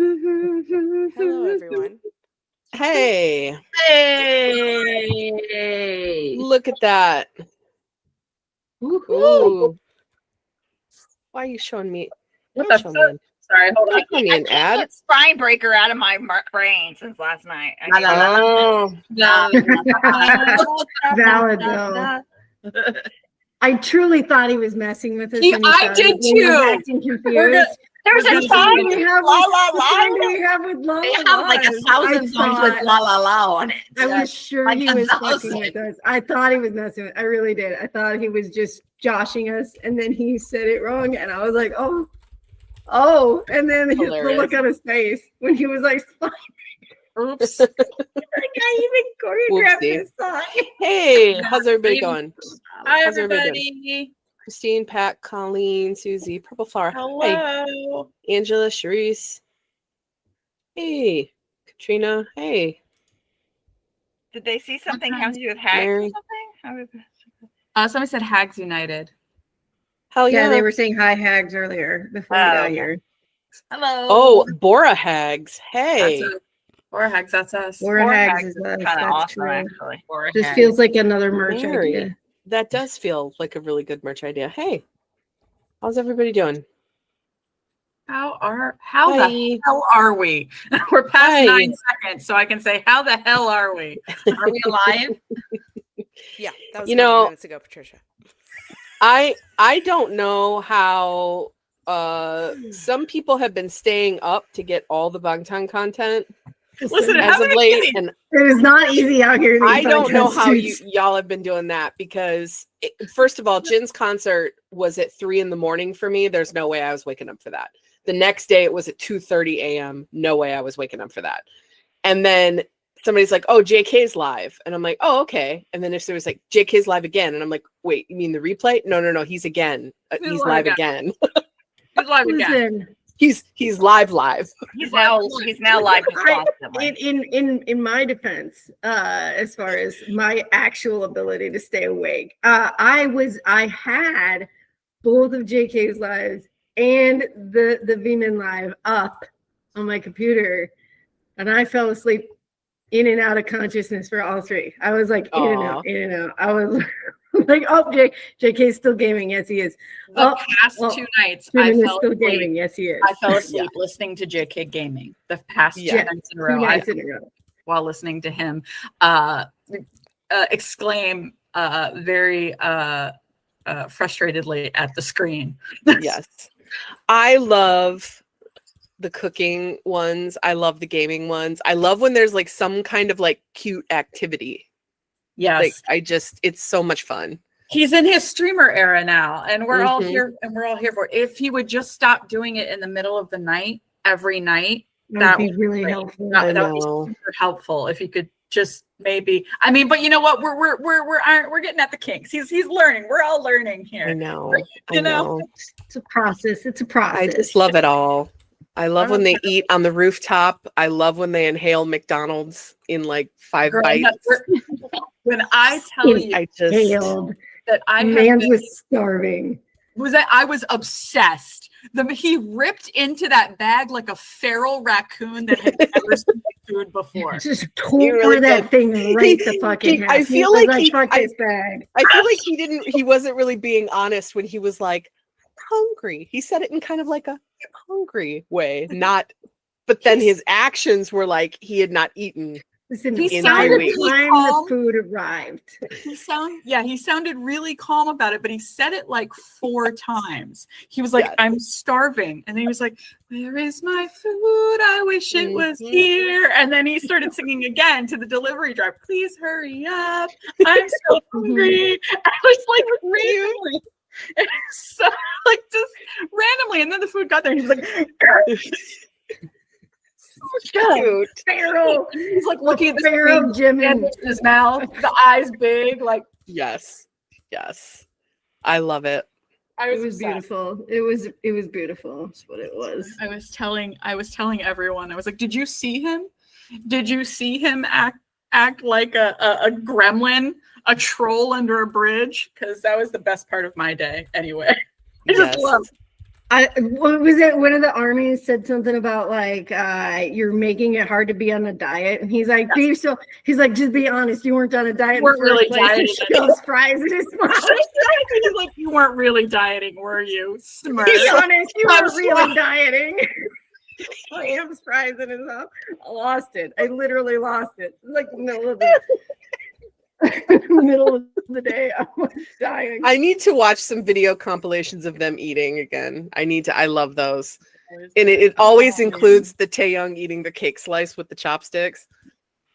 Hello, everyone. Hey. Hey. Look at that. Ooh. Why are you showing me? What the fuck? Sorry, hold on. I can't get Spine Breaker out of my brain since last night. Valid though. I truly thought he was messing with us. I did too. Acting confused. There's a song we have La La La. We have with La La La. They have like 1,000 songs with La La La on it. I was sure like he was fucking with us. I thought he was messing with. I really did. I thought he was just joshing us, and then he said it wrong, and I was like, oh. And then the look on his face when he was like, oops. Like I even choreographed this song. Hey, how's everybody going? Hi, everybody. Christine, Pat, Colleen, Susie, Purple Flower. Hello. Hey. Angela, Charisse. Hey. Katrina. Hey. Did they see something having to do with hags or something? Somebody said Hags United. Hell yeah. They were saying hi hags earlier before we got here. Hello. Oh, Bora Hags. Hey. Bora Hags, that's us. Bora Hags is kind of awesome, actually. Just feels like another merch idea. That does feel like a really good merch idea. Hey, how's everybody doing? How the hell are we? We're past 9 seconds, so I can say, how the hell are we? Are we alive? Yeah, that was a couple minutes ago, Patricia. I don't know how some people have been staying up to get all the Bangtan content. Listen, as of late, and it is not easy out here. I don't know how y'all have been doing that because, first of all, Jin's concert was at 3 a.m. for me. There's no way I was waking up for that. The next day it was at 2:30 a.m. No way I was waking up for that. And then somebody's like, "Oh, JK's live," and I'm like, "Oh, okay." And then if there was like, "JK's live again," and I'm like, "Wait, you mean the replay?" No, he's again. He's live again. He's live again. He's live. He's now live constantly. In my defense, as far as my actual ability to stay awake, I had both of JK's lives and the V-Men live up on my computer, and I fell asleep in and out of consciousness for all three. I was like in and out. I was like, oh, JK's still gaming. Yes, he is. The past 2 nights, I fell still gaming. Yes, he is. I fell asleep listening to JK gaming. The past 2 nights in a row. While listening to him exclaim very frustratedly at the screen. Yes. I love the cooking ones. I love the gaming ones. I love when there's like some kind of like cute activity. Yes. Like it's so much fun. He's in his streamer era now, and we're all here for it. If he would just stop doing it in the middle of the night every night, that would be really helpful. That would be super helpful if he could just maybe. I mean, but you know what? We're getting at the kinks. He's learning. We're all learning here. I know. You know, it's a process. I just love it all. I love when they eat on the rooftop. I love when they inhale McDonald's in like 5 bites. When I tell you, I just hailed that was starving. I was obsessed. He ripped into that bag like a feral raccoon that had never seen food before. Just tore that thing right the fucking half. I feel like he wasn't really being honest when he was like, hungry. He said it in kind of like a hungry way, but then his actions were like he had not eaten. Listen, he sounded really calm. The food arrived. He sounded really calm about it, but he said it like 4 times. He was like, "I'm starving," and then he was like, "Where is my food? I wish it was here." And then he started singing again to the delivery driver, "Please hurry up! I'm so hungry." I was like, "Really?" So like just randomly, and then the food got there, and he was like, cute. Pharaoh. He's like looking at the Pharaoh Jimin in his mouth, the eyes big, like yes, I love it. It was beautiful. It was beautiful. That's what it was. I was telling everyone. I was like, "Did you see him? Did you see him act like a gremlin?" A troll under a bridge, because that was the best part of my day anyway. I just love What was it? One of the armies said something about like you're making it hard to be on a diet, and he's like, he's like, just be honest, you weren't on a diet. You weren't really dieting. Shoves fries in his mouth. He's like, you weren't really dieting, were you? Smart. Be honest, you weren't really dieting. Slams fries in his mouth. I lost it. I literally lost it. It was like the middle of the day. I was dying. I need to watch some video compilations of them eating again. I love those. And it always includes the Taehyung eating the cake slice with the chopsticks.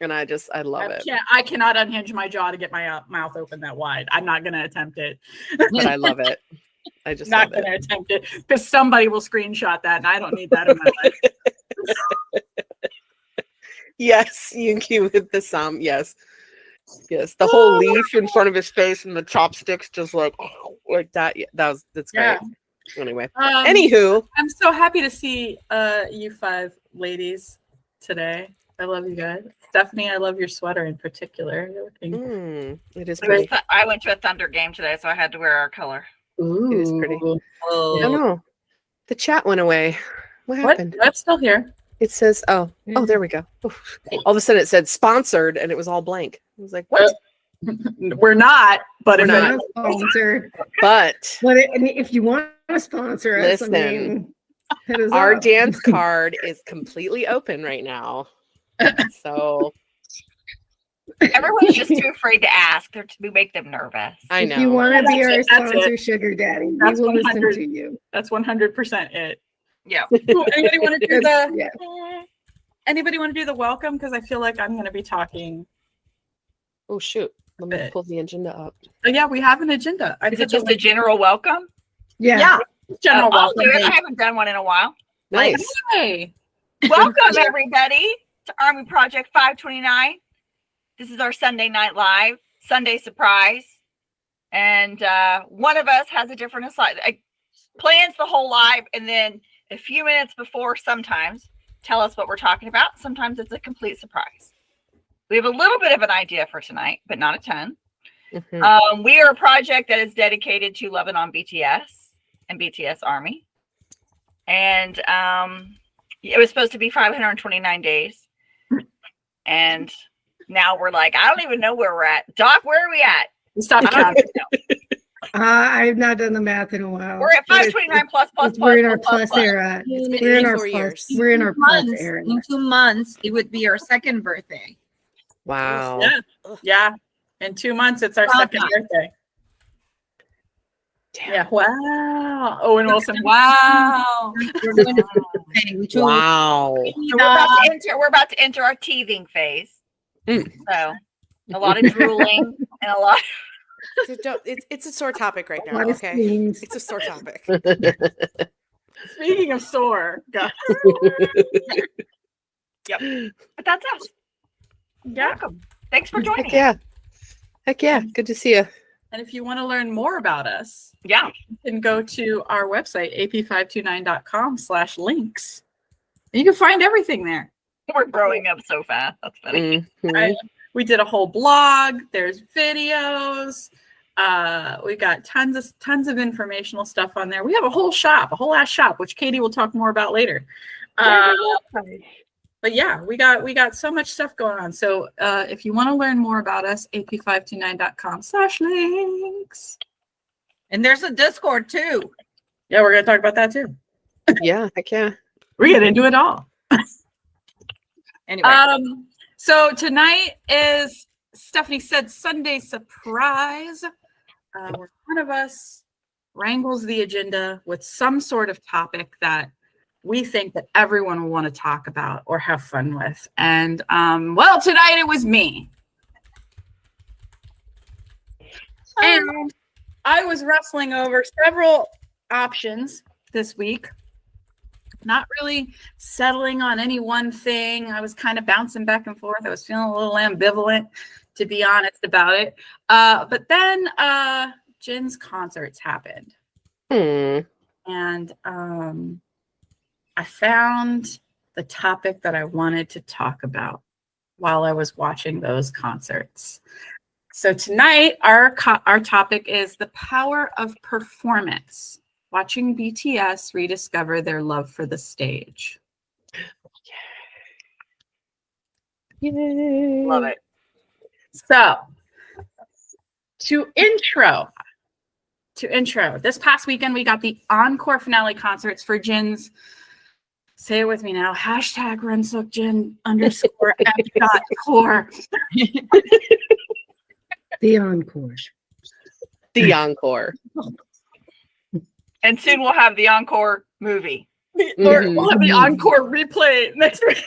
And I love it. I cannot unhinge my jaw to get my mouth open that wide. I'm not going to attempt it. But I love it. I just not going to attempt it because somebody will screenshot that and I don't need that in my life. Yes, Yoongi with the Sam. Yes. Yes, the whole leaf in front of his face and the chopsticks just like that. Yeah, that's great. Yeah. Anyway, anywho, I'm so happy to see you 5 ladies today. I love you guys. Stephanie, I love your sweater in particular. You're looking it is pretty. I went to a Thunder game today, so I had to wear our color. Ooh. It is pretty. Oh. I don't know. The chat went away. What happened? That's still here. It says, oh, there we go. Oof. All of a sudden it said sponsored and it was all blank. I was like, what? We're not, but we're not sponsored. But if you want to sponsor us, listen, our dance card is completely open right now. So everyone's just too afraid to ask. We make them nervous. I know. If you want to be our sponsor, sugar daddy, we will listen to you. That's 100% it. Yeah. Anybody want to do Anybody want to do the welcome? Because I feel like I'm going to be talking. Oh shoot! Let me pull the agenda up. Oh yeah, we have an agenda. Is it just a general welcome? Yeah. General I'll welcome. do it. I haven't done one in a while. Nice. Hey. Welcome everybody to Army Project 529. This is our Sunday night live, Sunday surprise, and one of us has a different assignment. Plans the whole live, and then a few minutes before sometimes tell us what we're talking about. Sometimes it's a complete surprise. We have a little bit of an idea for tonight, but not a ton. Mm-hmm. We are a project that is dedicated to loving on BTS and BTS ARMY. And it was supposed to be 529 days. And now we're like, I don't even know where we're at. Doc, where are we at? Stop counting. I've not done the math in a while. We're at 529 plus. We're in our plus era. We're in our plus. We're in our plus era. In 2 months, it would be our second birthday. Wow. Yeah. In 2 months, it's our second birthday. Damn. Yeah. Wow. Owen Wilson. Wow. Wow. So we're about to enter our teething phase. So a lot of drooling and a lot. It's a sore topic right now. Okay, it's a sore topic. Speaking of sore, yep. But that's us. Yeah. Welcome. Thanks for joining. Heck yeah. Good to see you. And if you want to learn more about us, you can go to our website, ap529.com/links. And you can find everything there. We're growing up so fast. That's funny. Mm-hmm. We did a whole blog. There's videos. We got tons of informational stuff on there. We have a whole ass shop, which Katie will talk more about later. But yeah, we got so much stuff going on. So if you want to learn more about us, ap529.com/links. And there's a Discord too. Yeah, we're gonna talk about that too. Yeah, heck yeah. We get into it all. Anyway. So tonight is, Stephanie said, Sunday surprise. Where one of us wrangles the agenda with some sort of topic that we think that everyone will want to talk about or have fun with. And well, tonight it was me. And I was wrestling over several options this week. Not really settling on any one thing. I was kind of bouncing back and forth. I was feeling a little ambivalent, to be honest about it. But then Jin's concerts happened. And I found the topic that I wanted to talk about while I was watching those concerts. So tonight, our topic is the power of performance watching BTS rediscover their love for the stage. Yay. Love it. So, to intro, this past weekend we got the Encore finale concerts for Jin's, say it with me now, hashtag Run Seokjin _F.core. The Encore. The Encore. And soon we'll have the Encore movie. Or we'll have the Encore replay next week.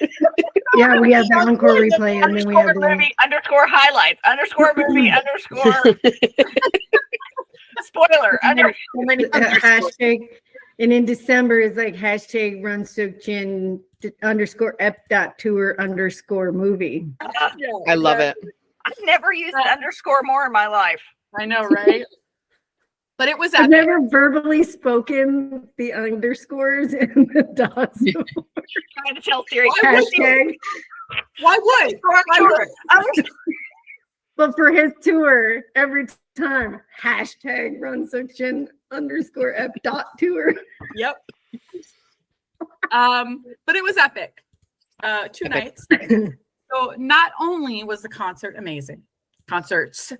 Yeah, we have the Encore replay, and then we have Underscore the movie underscore highlights underscore movie underscore spoiler under. hashtag. And in December is like hashtag Run Seokjin _F.tour _movie. I love it. I've never used an underscore more in my life. I know, right? But it was I've epic. never verbally spoken the underscores and the dots. Trying to tell Siri. Hashtag. Why would? But for his tour, every time, hashtag Run Seokjin _F.tour. Yep. But it was epic. 2 nights. So not only was the concerts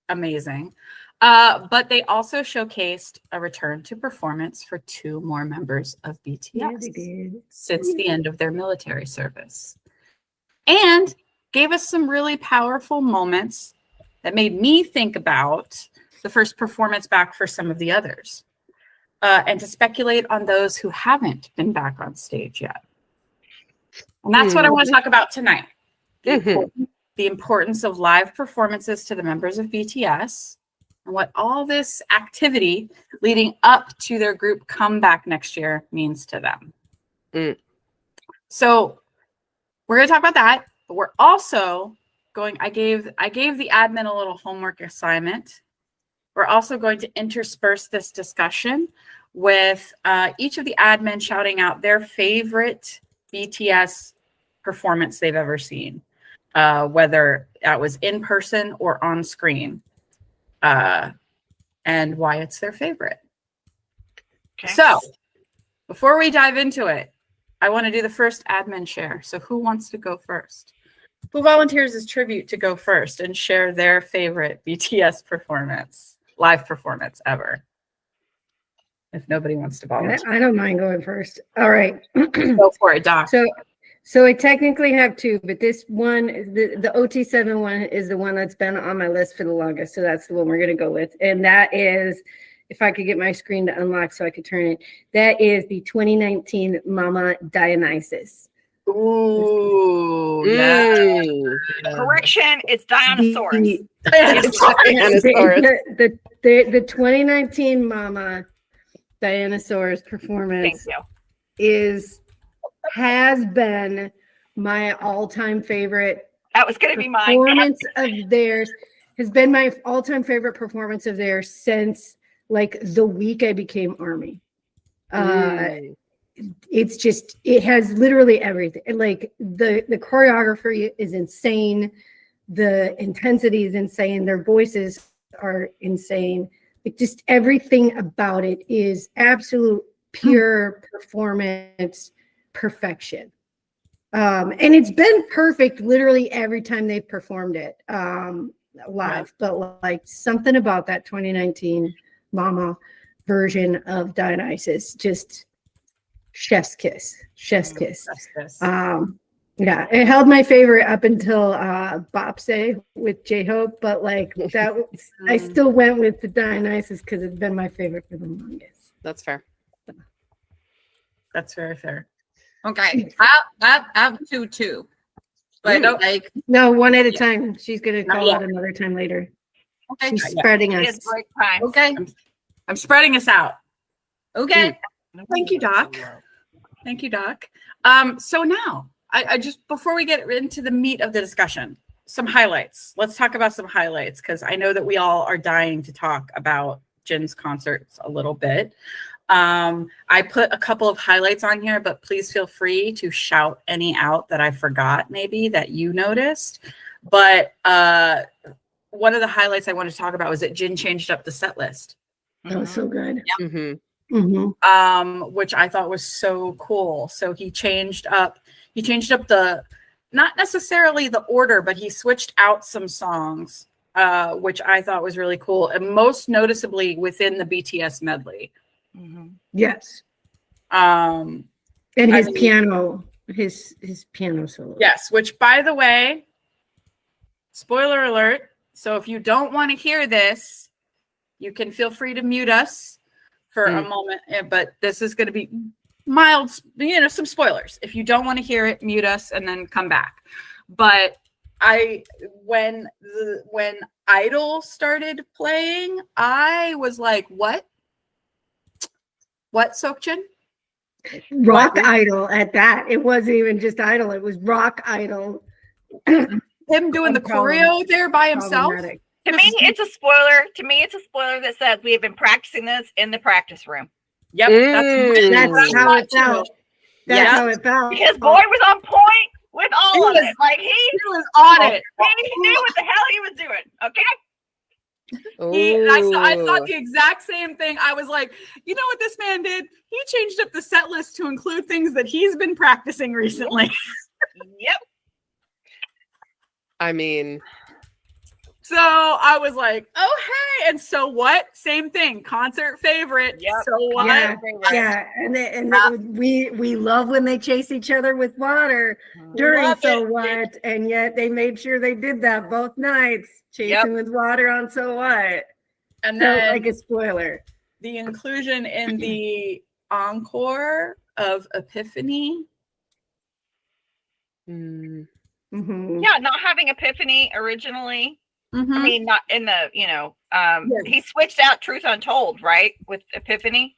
amazing, but they also showcased a return to performance for 2 more members of BTS Yeah, they did. since the end of their military service, and gave us some really powerful moments that made me think about the first performance back for some of the others, and to speculate on those who haven't been back on stage yet. And that's what I want to talk about tonight. The importance of live performances to the members of BTS, and what all this activity leading up to their group comeback next year means to them. So we're going to talk about that, but we're also going, I gave the admin a little homework assignment. We're also going to intersperse this discussion with each of the admin shouting out their favorite BTS performance they've ever seen, whether that was in person or on screen, and why it's their favorite. Okay. So before we dive into it, I want to do the first admin share. So who wants to go first? Who volunteers as tribute to go first and share their favorite BTS performance, live performance ever? If nobody wants to volunteer. I don't mind going first. All right. Go for it, Doc. So I technically have 2, but this one, the OT7 one is the one that's been on my list for the longest. So that's the one we're going to go with. And that is, if I could get my screen to unlock so I could turn it, that is the 2019 Mama Dionysus. Ooh, yeah. Correction, it's Dinosaurus. The 2019 Mama Dionysaurus performance has been my all-time favorite. That was going to be mine. Performance of theirs has been my all-time favorite performance of theirs since like the week I became ARMY. It's just, it has literally everything. Like the choreography is insane. The intensity is insane. Their voices are insane. Like just everything about it is absolute pure performance perfection. And it's been perfect literally every time they've performed it live. But like something about that 2019 Mama version of Dionysus, just chef's kiss. Yeah, it held my favorite up until Bopsay with J-Hope, but like that I still went with the Dionysus because it's been my favorite for the longest. That's fair. That's very fair. Okay, I have 2 too, but like No, one at a time. She's gonna call it another time later. okay, She's spreading us. It's break time. okay, I'm spreading us out. okay. Thank you, Doc. Thank you, Doc. So now, I just, before we get into the meat of the discussion, some highlights. Let's talk about some highlights, because I know that we all are dying to talk about Jin's concerts a little bit. I put a couple of highlights on here, but please feel free to shout any out that I forgot, maybe that you noticed. But one of the highlights I wanted to talk about was that Jin changed up the set list. That was so good. Mm-hmm. which I thought was so cool. So he changed up the, not necessarily the order, but he switched out some songs, which I thought was really cool, and most noticeably within the BTS medley. Yes. And his piano solo. Yes, which, by the way, spoiler alert. So if you don't want to hear this, you can feel free to mute us for a moment. But this is going to be mild, some spoilers. If you don't want to hear it, mute us and then come back. But when Idol started playing, I was like, what? What, Seokjin? Rock Idol at that. It wasn't even just Idol. It was Rock Idol. Him doing the choreo there by himself. To me, it's a spoiler. To me, it's a spoiler that says we have been practicing this in the practice room. Yep, that's how it felt. That's how it felt. Because boy was on point with all of it. Like he was on it. He knew what the hell he was doing. Okay. I thought the exact same thing. I was like, you know what this man did? He changed up the set list to include things that he's been practicing recently. Yep. I mean, so I was like, oh, hey. And so what? Same thing. Concert favorite. Yep. So what? Yeah. And we love when they chase each other with water during So What. And yet they made sure they did that both nights, chasing with water on So What. And then like a spoiler. The inclusion in the encore of Epiphany. Yeah, not having Epiphany originally. I mean, not in the, he switched out Truth Untold, right? With Epiphany.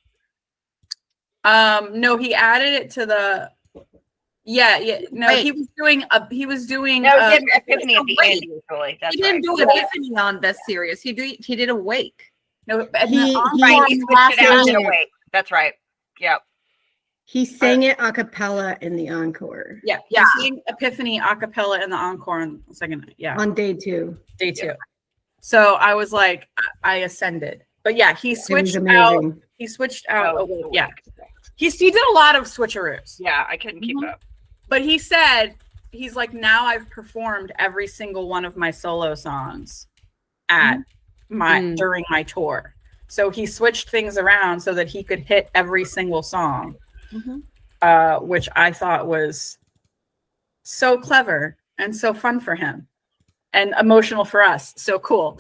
No, he added it to the. No, Wait. he was doing. He did Epiphany at the end usually. That's He didn't do Epiphany on this series. He did Awake. No, he switched it out to Awake. That's right. Yep. He sang it a cappella in the encore. Yeah. He sang Epiphany a cappella in the encore on the second night. Yeah. On day two. So I was like, I ascended. But yeah, he switched out. He switched out. Awake. Yeah. He did a lot of switcheroos. Yeah, I couldn't keep up. But he said, he's like, now I've performed every single one of my solo songs at during my tour. So he switched things around so that he could hit every single song, which I thought was so clever and so fun for him and emotional for us. So cool.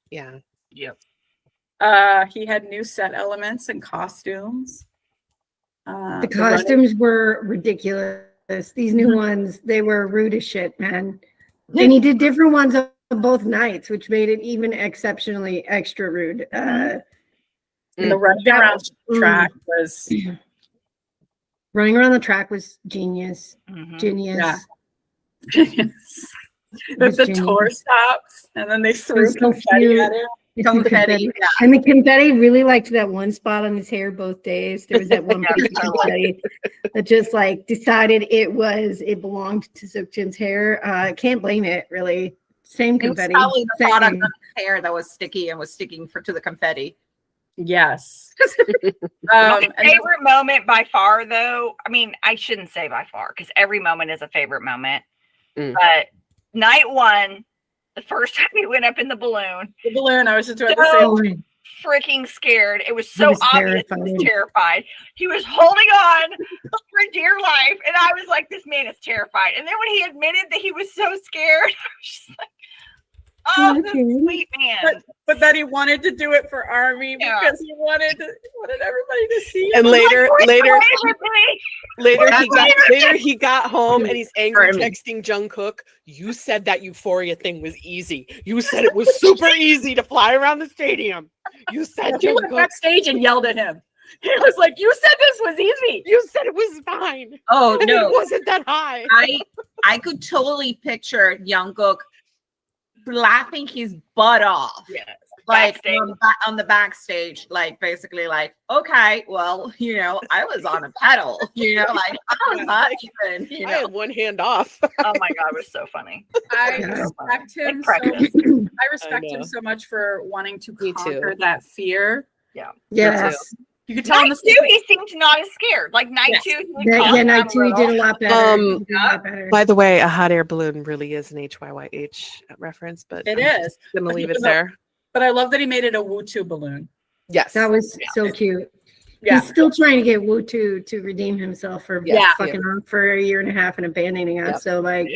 Yeah. Yep. He had new set elements and costumes. The costumes were ridiculous. These new ones, they were rude as shit, man. And he did different ones on both nights, which made it even exceptionally extra rude. The running around the track was running around the track was genius. Genius. Yeah. The tour stops and then they threw confetti at him. Confetti. And the confetti really liked that one spot on his hair both days. There was that one piece of confetti that just like decided it belonged to Seokjin's hair. I can't blame it, really. Same confetti. It was probably the product on his hair that was sticky and was sticking to the confetti. Yes. Favorite moment by far, though. I mean, I shouldn't say by far because every moment is a favorite moment. But night one, the first time he went up in the balloon. I was just about to say. Freaking scared. It was so obvious he was terrified. He was holding on for dear life. And I was like, this man is terrified. And then when he admitted that he was so scared, I was just like, oh, this sweet man. But that he wanted to do it for ARMY because he wanted everybody to see him. And later he he got home and he's angry texting Jung Kook. You said that Euphoria thing was easy. You said it was super easy to fly around the stadium. You said he went backstage and yelled at him. He was like, you said this was easy. You said it was fine. Oh, and no. It wasn't that high. I could totally picture Jungkook laughing his butt off. Yes. Like on the backstage, like basically like, okay, well, I was on a pedal, like I was not even, I had one hand off. Oh my God, it was so funny. I respect him. I respect him so much for wanting to conquer that fear Yes. You could tell him Night 2, he seemed not as scared. Like night 2, he would calm down night a 2 he little. did a lot better. He did a lot better. By the way, a hot air balloon really is an HYYH reference, but It I'm is. just gonna But leave he it was there. But I love that he made it a Wootteo balloon. Yes. That was so cute. Yeah. He's still trying to get Wootteo to redeem himself for fucking on for a year and a half and abandoning us. So like,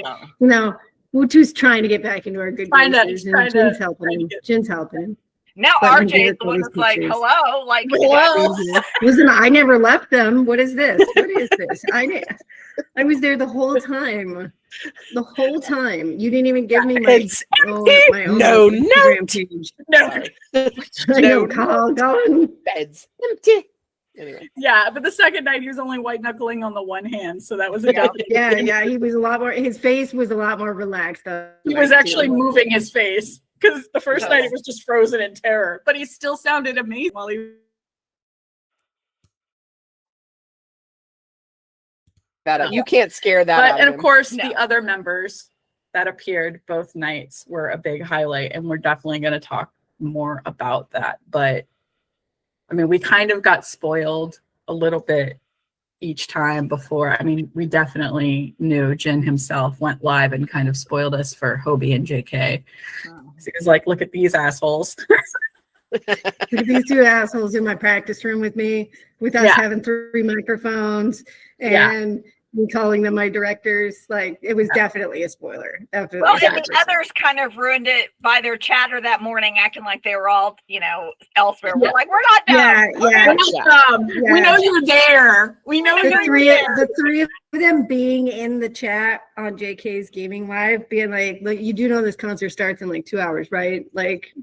Wooteo's trying to get back into our good graces, and Jin's helping him. Jin's helping him. Now Let him RJ get is it the all one these that's like, pictures. hello, like, Listen, I never left them. What is this? What is this? I was there the whole time. The whole time. You didn't even give me my own Instagram page. I know, Kyle, going. Beds empty. Anyway. Yeah, but the second night he was only white knuckling on the one hand, so that was a yeah. He was a lot more. His face was a lot more relaxed. He was actually moving his face because the first night it was just frozen in terror, but he still sounded amazing while he. You can't scare that out And of of him. course, the other members that appeared both nights were a big highlight, and we're definitely going to talk more about that. But I mean, we kind of got spoiled a little bit each time before. I mean, we definitely knew Jin himself went live and kind of spoiled us for Hobie and JK. He was like, look at these assholes. Look at these two assholes in my practice room with me, with us having 3 microphones and me calling them my directors. Like, it was definitely a spoiler. Well, and the others kind of ruined it by their chatter that morning, acting like they were all, elsewhere. We're like, we're not done. We know you're there. We know the three of them being in the chat on JK's gaming live, being like, look, you do know this concert starts in like 2 hours, right? Like,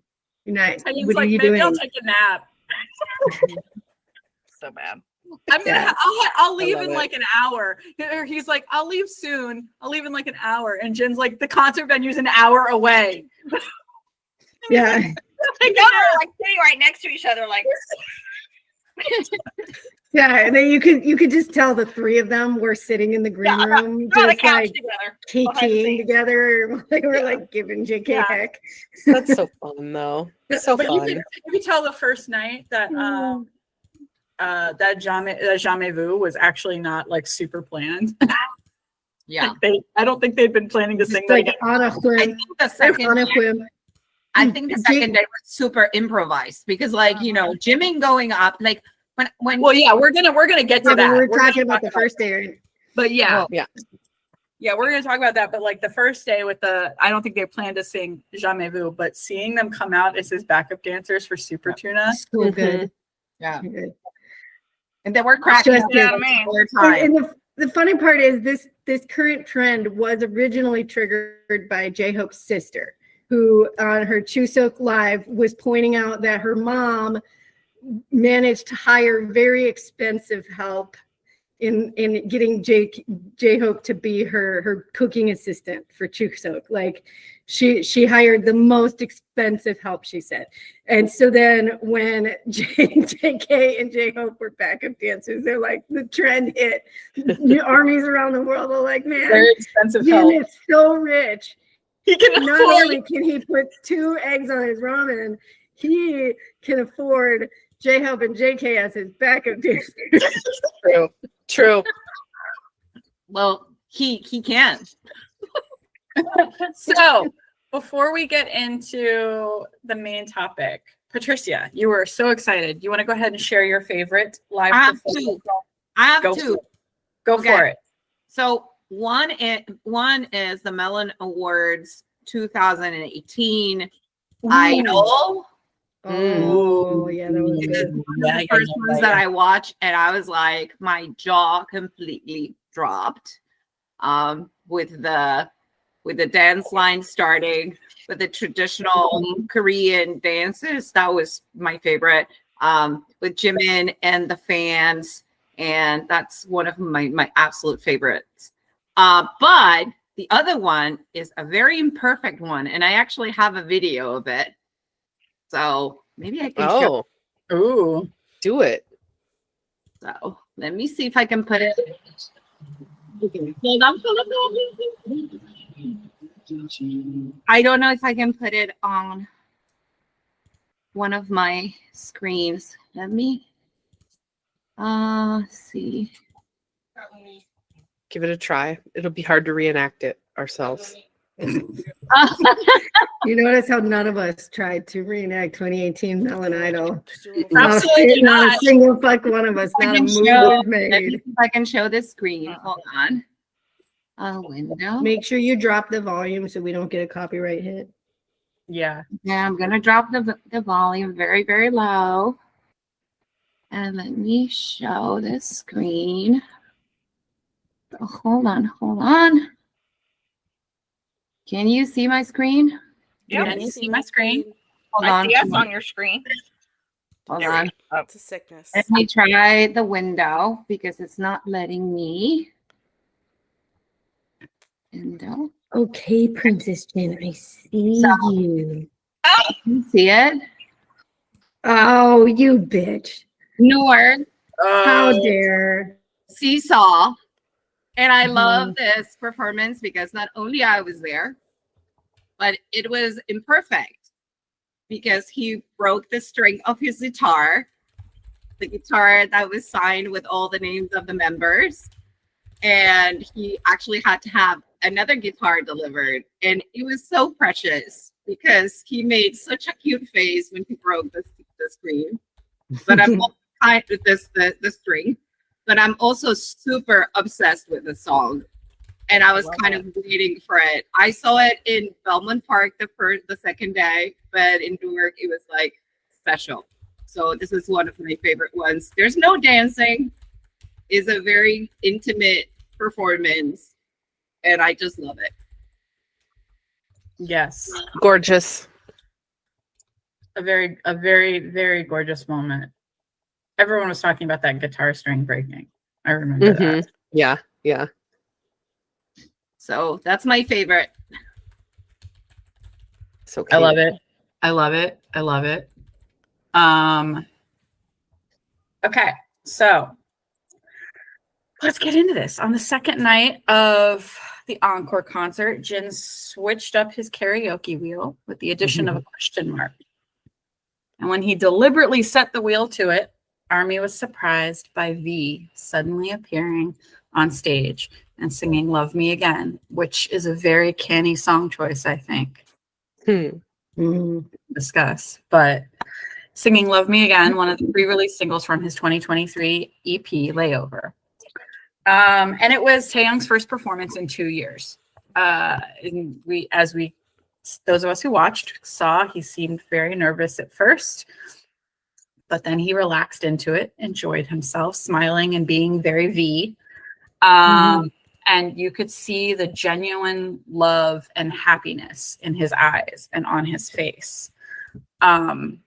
you're not. What are you doing? I'll take a nap. So bad. I'll leave in like an hour. Or he's like, I'll leave soon. I'll leave in like an hour. And Jin's like, the concert venue's an hour away. Yeah. Like, like sitting right next to each other, like. Yeah, and then you could just tell the 3 of them were sitting in the green room, just like kikiing together. They were like giving JK heck. That's so fun, though. It's so fun. You could tell the first night that that Jamais Vu was actually not like super planned. Yeah, I don't think they'd been planning to sing like that. On a whim. I think the second day was super improvised because, like, Jimin going up, like when. Well, yeah, we're gonna get to that. We're talking about the first day, right? But yeah, yeah, we're gonna talk about that. But like the first day with I don't think they planned to sing Jamais Vu, but seeing them come out as his backup dancers for Super Tuna, so good. Yeah. Good. And they were cracking up the time. And the funny part is this current trend was originally triggered by J-Hope's sister, who on her Chuseok Live was pointing out that her mom managed to hire very expensive help in getting J-Hope to be her cooking assistant for Chuseok. Like she hired the most expensive help, she said. And so then when JK and J-Hope were backup dancers, they're like, the trend hit. The armies around the world are like, man, very expensive Jin help. is so rich. He can Not only can he put 2 eggs on his ramen, he can afford J-Hope and JK as his backup dancers. True. Well, he can. So before we get into the main topic, Patricia, you were so excited. You want to go ahead and share your favorite live performance? I have two. Go for it. So one is the Melon Awards 2018 Idol. Oh, yeah, that was It good. was one of the first ones that I watched, and I was like, my jaw completely dropped. With the dance line starting with the traditional Korean dances, that was my favorite. With Jimin and the fans, and that's one of my absolute favorites. But the other one is a very imperfect one, and I actually have a video of it. So maybe I can show. Ooh, do it. So let me see if I can put it. I don't know if I can put it on one of my screens. Let me see. Give it a try. It'll be hard to reenact it ourselves. You notice how none of us tried to reenact 2018 Melon Idol. Absolutely Not a not. single fuck one of us. Not a move was Let me made. see if I can show the screen. Hold on. A window. Make sure you drop the volume so we don't get a copyright hit. Yeah. Yeah, I'm gonna drop the volume very, very low. And let me show the screen. Oh, hold on. Can you see my screen? Yep. Can you see my screen? Hold I on. see us on your screen. Hold There we on. go. It's a sickness. Let me try the window because it's not letting me. Window. Okay, Princess Jen, I see So- you. You see it? Oh, you bitch. Nor How dare. Seesaw. And I love this performance because not only I was there, but it was imperfect because he broke the string of his guitar, the guitar that was signed with all the names of the members. And he actually had to have another guitar delivered. And it was so precious because he made such a cute face when he broke the screen. But I'm also kind with the string. But I'm also super obsessed with the song. And I was kind of waiting for it. I saw it in Belmont Park the second day, but in Newark it was like special. So this is one of my favorite ones. There's no dancing. It's a very intimate performance, and I just love it. Yes. Gorgeous. A very, very gorgeous moment. Everyone was talking about that guitar string breaking. I remember that. Yeah. So that's my favorite. So I love it. I love it. Okay, so let's get into this. On the second night of the Encore concert, Jin switched up his karaoke wheel with the addition of a question mark. And when he deliberately set the wheel to it, ARMY was surprised by V suddenly appearing on stage and singing Love Me Again, which is a very canny song choice, I think. Discuss. But singing Love Me Again, one of the pre-release singles from his 2023 EP, Layover. And it was Taehyung's first performance in 2 years. And those of us who watched saw he seemed very nervous at first, but then he relaxed into it, enjoyed himself, smiling and being very V. And you could see the genuine love and happiness in his eyes and on his face. And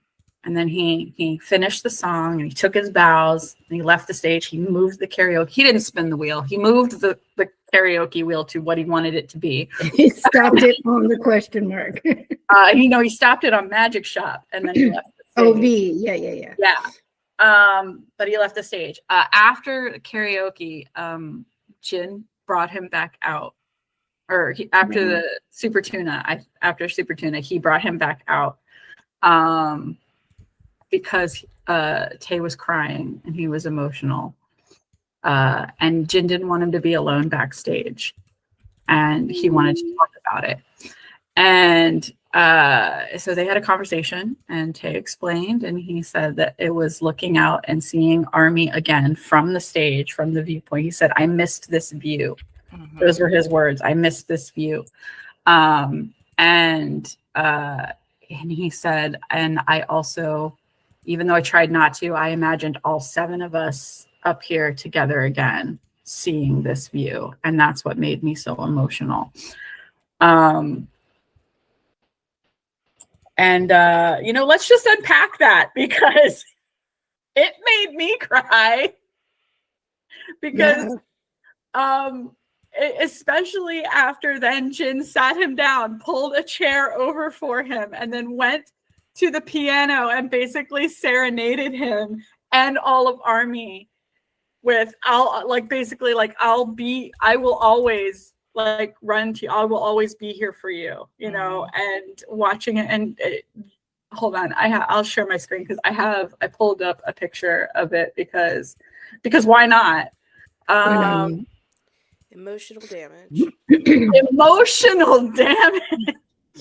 then he finished the song and he took his bows and he left the stage. He moved the karaoke. He didn't spin the wheel. He moved the karaoke wheel to what he wanted it to be. He stopped it on the question mark. He stopped it on Magic Shop and then he left the stage. Oh, V. Yeah. Yeah. But he left the stage. After karaoke, Jin brought him back out. After the Super Tuna, he brought him back out. Because Tae was crying and he was emotional. And Jin didn't want him to be alone backstage. And he wanted to talk about it. And so they had a conversation and Tae explained, and he said that it was looking out and seeing ARMY again from the stage, from the viewpoint. He said, I missed this view. Those were his words. I missed this view. And he said, and I also, even though I tried not to, I imagined all 7 of us up here together again, seeing this view. And that's what made me so emotional. Let's just unpack that because it made me cry. Because, especially after then Jin sat him down, pulled a chair over for him, and then went to the piano and basically serenaded him and all of ARMY with I will always I will always be here for you, and watching it, and hold on. I'll share my screen because I pulled up a picture of it because why not? Emotional damage. Emotional damage.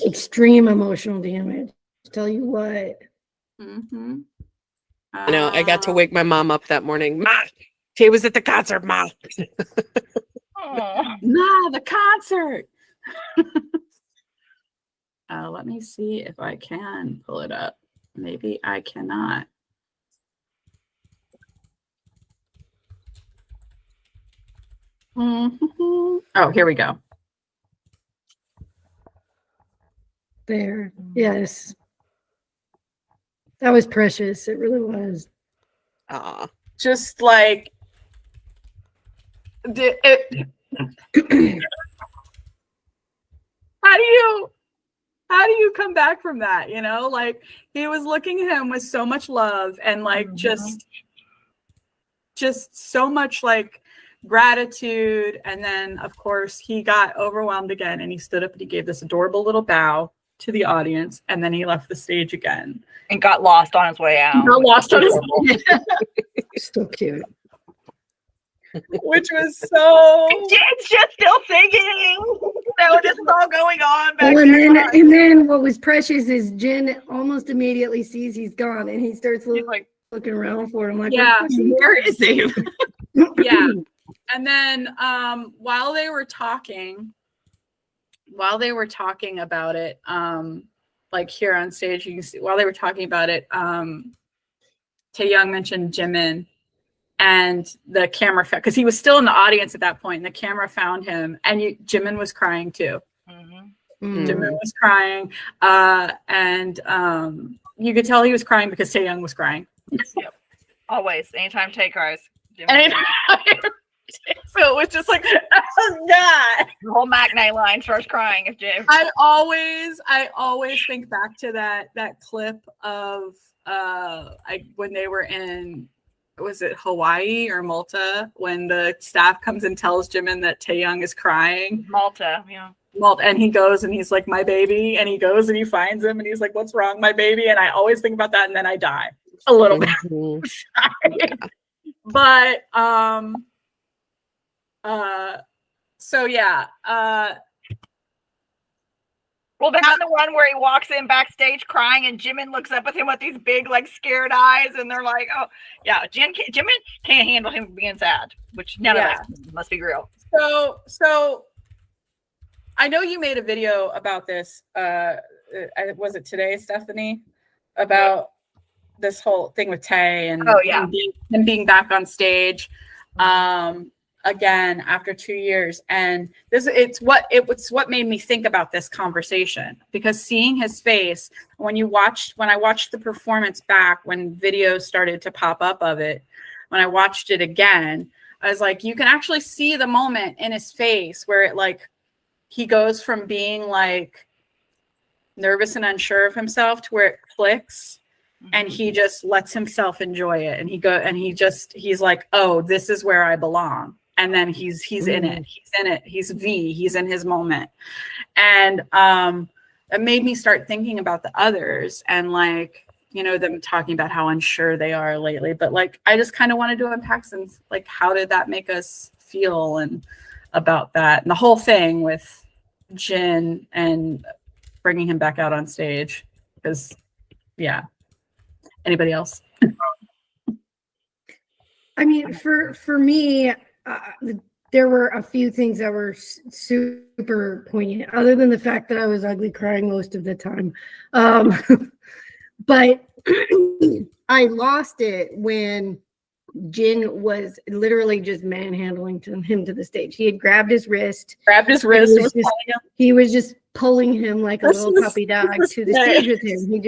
Extreme emotional damage. Tell you what. Mm-hmm. I know. I got to wake my mom up that morning. Ma, Tay was at the concert, Ma. No, the concert. Let me see if I can pull it up. Maybe I cannot. Oh, here we go. There. Yes. That was precious. It really was. Just like how do you come back from that? You know, like he was looking at him with so much love and like just so much like gratitude. And then of course he got overwhelmed again and he stood up and he gave this adorable little bow to the audience and then he left the stage again. And got lost on his way out. Got lost on his way out. So cute. Which was so. Jin's just still singing. This is all going on back Well, there. and then what was precious is Jin almost immediately sees he's gone and he starts looking around for him like, yeah, where is he? Yeah. And then while they were talking about it, like here on stage, you can see while they were talking about it, Taehyung mentioned Jimin. And the camera, because he was still in the audience at that point, and the camera found him, and Jimin was crying too. Jimin was crying, and you could tell he was crying because Taehyung was crying. Yep. Always, anytime Tae cries. So it was just like, oh God. The whole Mac Night line starts crying if Jay. I always think back to that clip of when they were in. Was it Hawaii or Malta when the staff comes and tells Jimin that Taehyung is crying? Malta, yeah. Malta, and he goes and he's like, my baby, and he goes and he finds him and he's like, what's wrong, my baby? And I always think about that and then I die a little bit. But so yeah. Well, that's the one where he walks in backstage crying and Jimin looks up at him with these big, like, scared eyes. And they're like, oh, yeah, Jimin can't handle him being sad, which none of us must be real. So I know you made a video about this. Was it today, Stephanie? About this whole thing with Tae and him being back on stage. Again after 2 years, and it's what made me think about this conversation, because seeing his face when I watched the performance back, when videos started to pop up of it, when I watched it again, I was like, you can actually see the moment in his face where it like he goes from being like nervous and unsure of himself to where it clicks. And he just lets himself enjoy it, and he's like, oh, this is where I belong. And then he's in it. He's in his moment. And it made me start thinking about the others and like, you know, them talking about how unsure they are lately. But like, I just kind of wanted to unpack some, like, how did that make us feel and about that and the whole thing with Jin and bringing him back out on stage. Because, yeah. Anybody else? I mean, for me, there were a few things that were super poignant, other than the fact that I was ugly crying most of the time. But I lost it when Jin was literally just manhandling him to the stage. He had grabbed his wrist. He was just pulling him like a little puppy dog to the stage with him.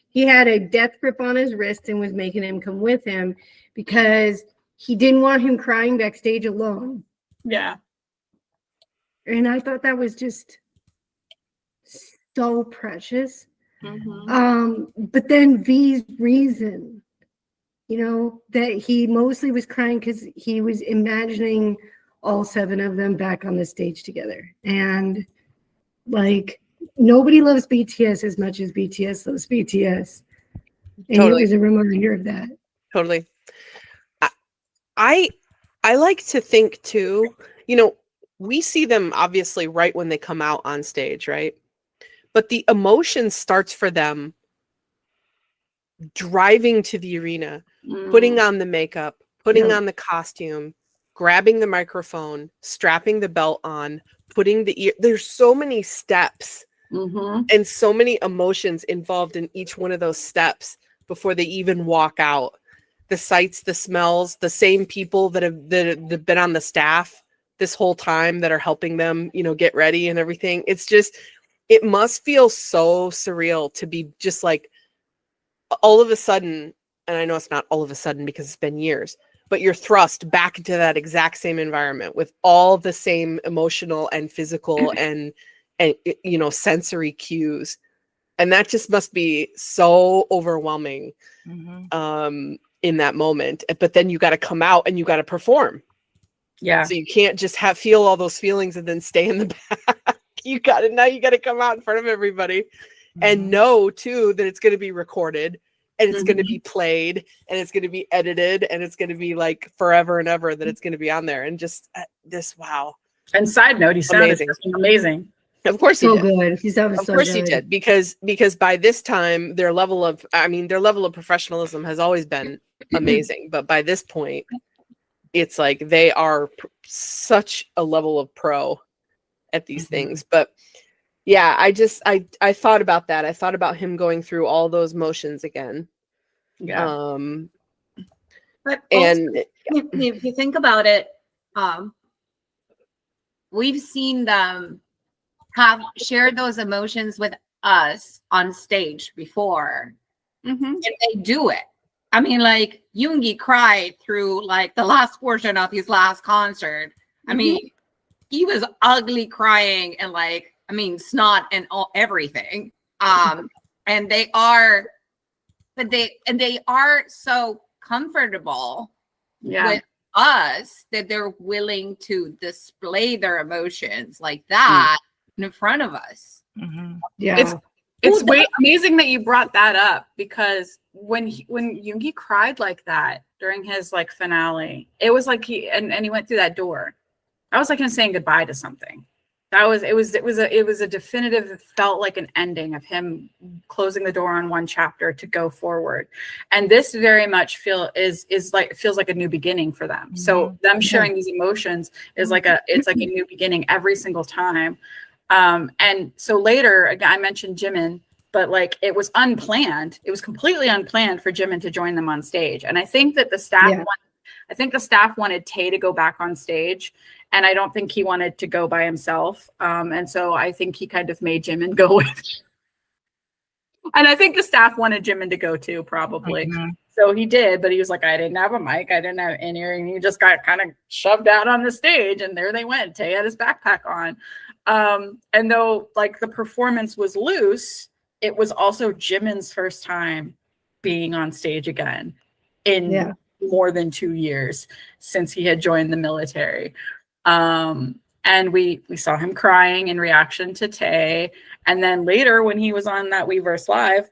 He had a death grip on his wrist and was making him come with him because he didn't want him crying backstage alone. Yeah. And I thought that was just so precious. But then V's reason, you know, that he mostly was crying because he was imagining all 7 of them back on the stage together. And like, nobody loves BTS as much as BTS loves BTS. And Totally. it was a reminder of that. Totally. I like to think too, we see them obviously right when they come out on stage, right? But the emotion starts for them driving to the arena, putting on the makeup, putting on the costume, grabbing the microphone, strapping the belt on, putting the ear. There's so many steps and so many emotions involved in each one of those steps before they even walk out. The sights, the smells, the same people that have been on the staff this whole time that are helping them, get ready and everything. It's just, it must feel so surreal to be just like all of a sudden, and I know it's not all of a sudden because it's been years, but you're thrust back into that exact same environment with all the same emotional and physical and sensory cues. And that just must be so overwhelming in that moment. But then you got to come out and you got to perform. Yeah. So you can't just feel all those feelings and then stay in the back. You got to come out in front of everybody and know too that it's going to be recorded and it's going to be played and it's going to be edited and it's going to be like forever and ever that it's going to be on there. And just this, wow. And side note, he sounded amazing. Of course he So did. good. He sounded Of so course good. he did, because by this time their level of professionalism has always been amazing, but by this point it's like they are such a level of pro at these things. But yeah, I thought about that. I thought about him going through all those motions again. Yeah. But and if you think about it, we've seen them have shared those emotions with us on stage before, and they do it. I mean, like Yoongi cried through like the last portion of his last concert. I mean, he was ugly crying and like, I mean, snot and everything. And they are so comfortable with us that they're willing to display their emotions like that in front of us. Yeah. It's amazing that you brought that up, because when Yoongi cried like that during his like finale, it was like he went through that door. That was like him saying goodbye to something. It was a definitive, it felt like an ending of him closing the door on one chapter to go forward. And this very much feels like a new beginning for them. So them sharing these emotions is it's like a new beginning every single time. And so later, again, I mentioned Jimin, but like it was unplanned. It was completely unplanned for Jimin to join them on stage. And I think that the staff wanted Tae to go back on stage, and I don't think he wanted to go by himself. And so I think he kind of made Jimin go with. And I think the staff wanted Jimin to go too, probably. So he did, but he was like, I didn't have a mic, I didn't have any earring. He just got kind of shoved out on the stage, and there they went. Tae had his backpack on. And though like the performance was loose, it was also Jimin's first time being on stage again in more than 2 years since he had joined the military. And we saw him crying in reaction to Tae. And then later when he was on that Weverse Live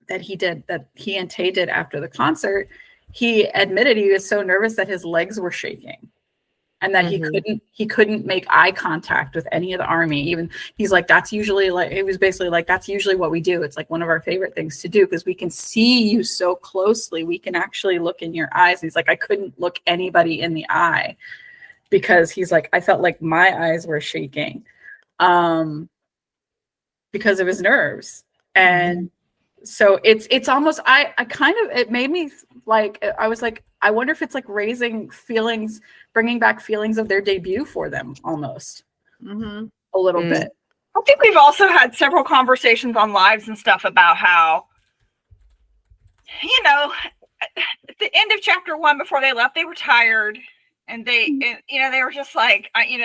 that he and Tae did after the concert, he admitted he was so nervous that his legs were shaking. And that he couldn't make eye contact with any of the army. Even he's like, that's usually like, it was basically like, that's usually what we do. It's like one of our favorite things to do because we can see you so closely. We can actually look in your eyes. And he's like, I couldn't look anybody in the eye because he's like, I felt like my eyes were shaking because of his nerves. And so it's almost, it made me like, I was like, I wonder if it's like bringing back feelings of their debut for them almost a little bit. I think we've also had several conversations on lives and stuff about how, at the end of chapter 1 before they left, they were tired and they were just like, they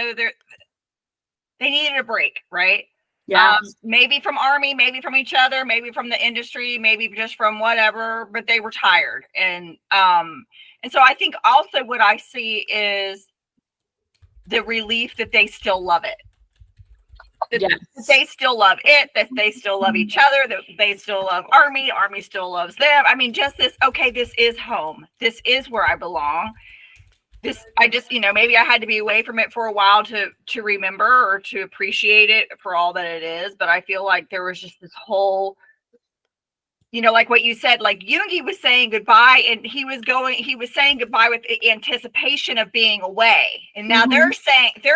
needed a break, right? Yeah. Maybe from ARMY, maybe from each other, maybe from the industry, maybe just from whatever, but they were tired. And so I think also what I see is the relief that they still love it. Yes. That they still love it, that they still love each other, that they still love Army, Army still loves them. I mean, just this, okay, this is home. This is where I belong. This, I just, maybe I had to be away from it for a while to remember or to appreciate it for all that it is. But I feel like there was just this whole, like what you said, like Yoongi was saying goodbye, and he was saying goodbye with the anticipation of being away. And now they're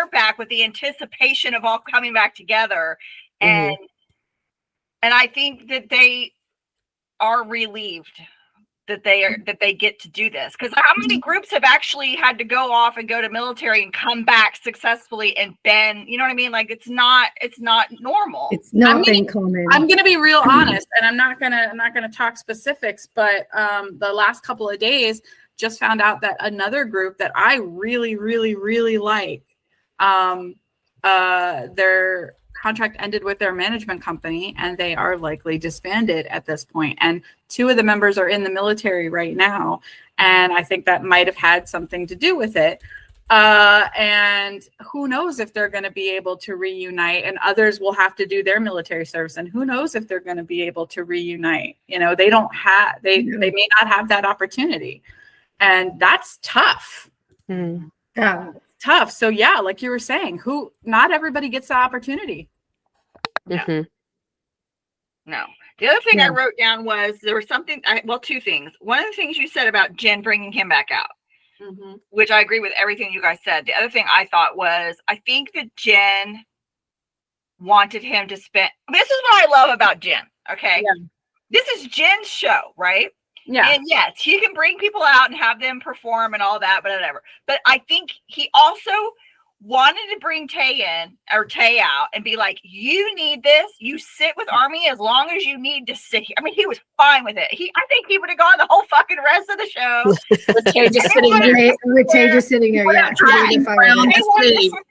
back with the anticipation of all coming back together. And I think that they are relieved that they get to do this, because how many groups have actually had to go off and go to military and come back successfully and been, you know what I mean? Like it's not normal. It's not been common. I'm gonna be real honest, and I'm not gonna talk specifics, but the last couple of days just found out that another group that I really, really, really like, their contract ended with their management company, and they are likely disbanded at this point. And 2 of the members are in the military right now, and I think that might have had something to do with it. And who knows if they're going to be able to reunite, and others will have to do their military service, and who knows if they're going to be able to reunite. They may not have that opportunity, and that's tough. Yeah. Tough. So yeah, like you were saying, not everybody gets that opportunity. Mm-hmm. No. The other thing I wrote down was there was something, 2 things. One of the things you said about Jin bringing him back out, which I agree with everything you guys said. The other thing I thought was, I think that Jin wanted him to spend, this is what I love about Jin. Okay. Yeah. This is Jin's show, right? Yeah. And yes, he can bring people out and have them perform and all that, but whatever. But I think he also wanted to bring Tae out and be like, you need this. You sit with Army as long as you need to sit here. I mean, he was fine with it. I think he would have gone the whole fucking rest of the show. with Tae just sitting there. Yeah. He wanted to sit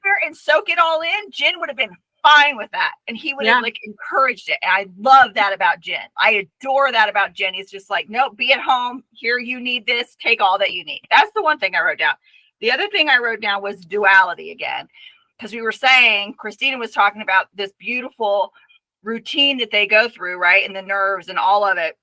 there and soak it all in. Jin would have been fine with that, and he would have encouraged it. And I love that about Jin. I adore that about Jin. He's just like, no, be at home here, you need this, take all that you need. That's the one thing I wrote down. The other thing I wrote down was duality again, because we were saying, Christina was talking about this beautiful routine that they go through, right, and the nerves and all of it.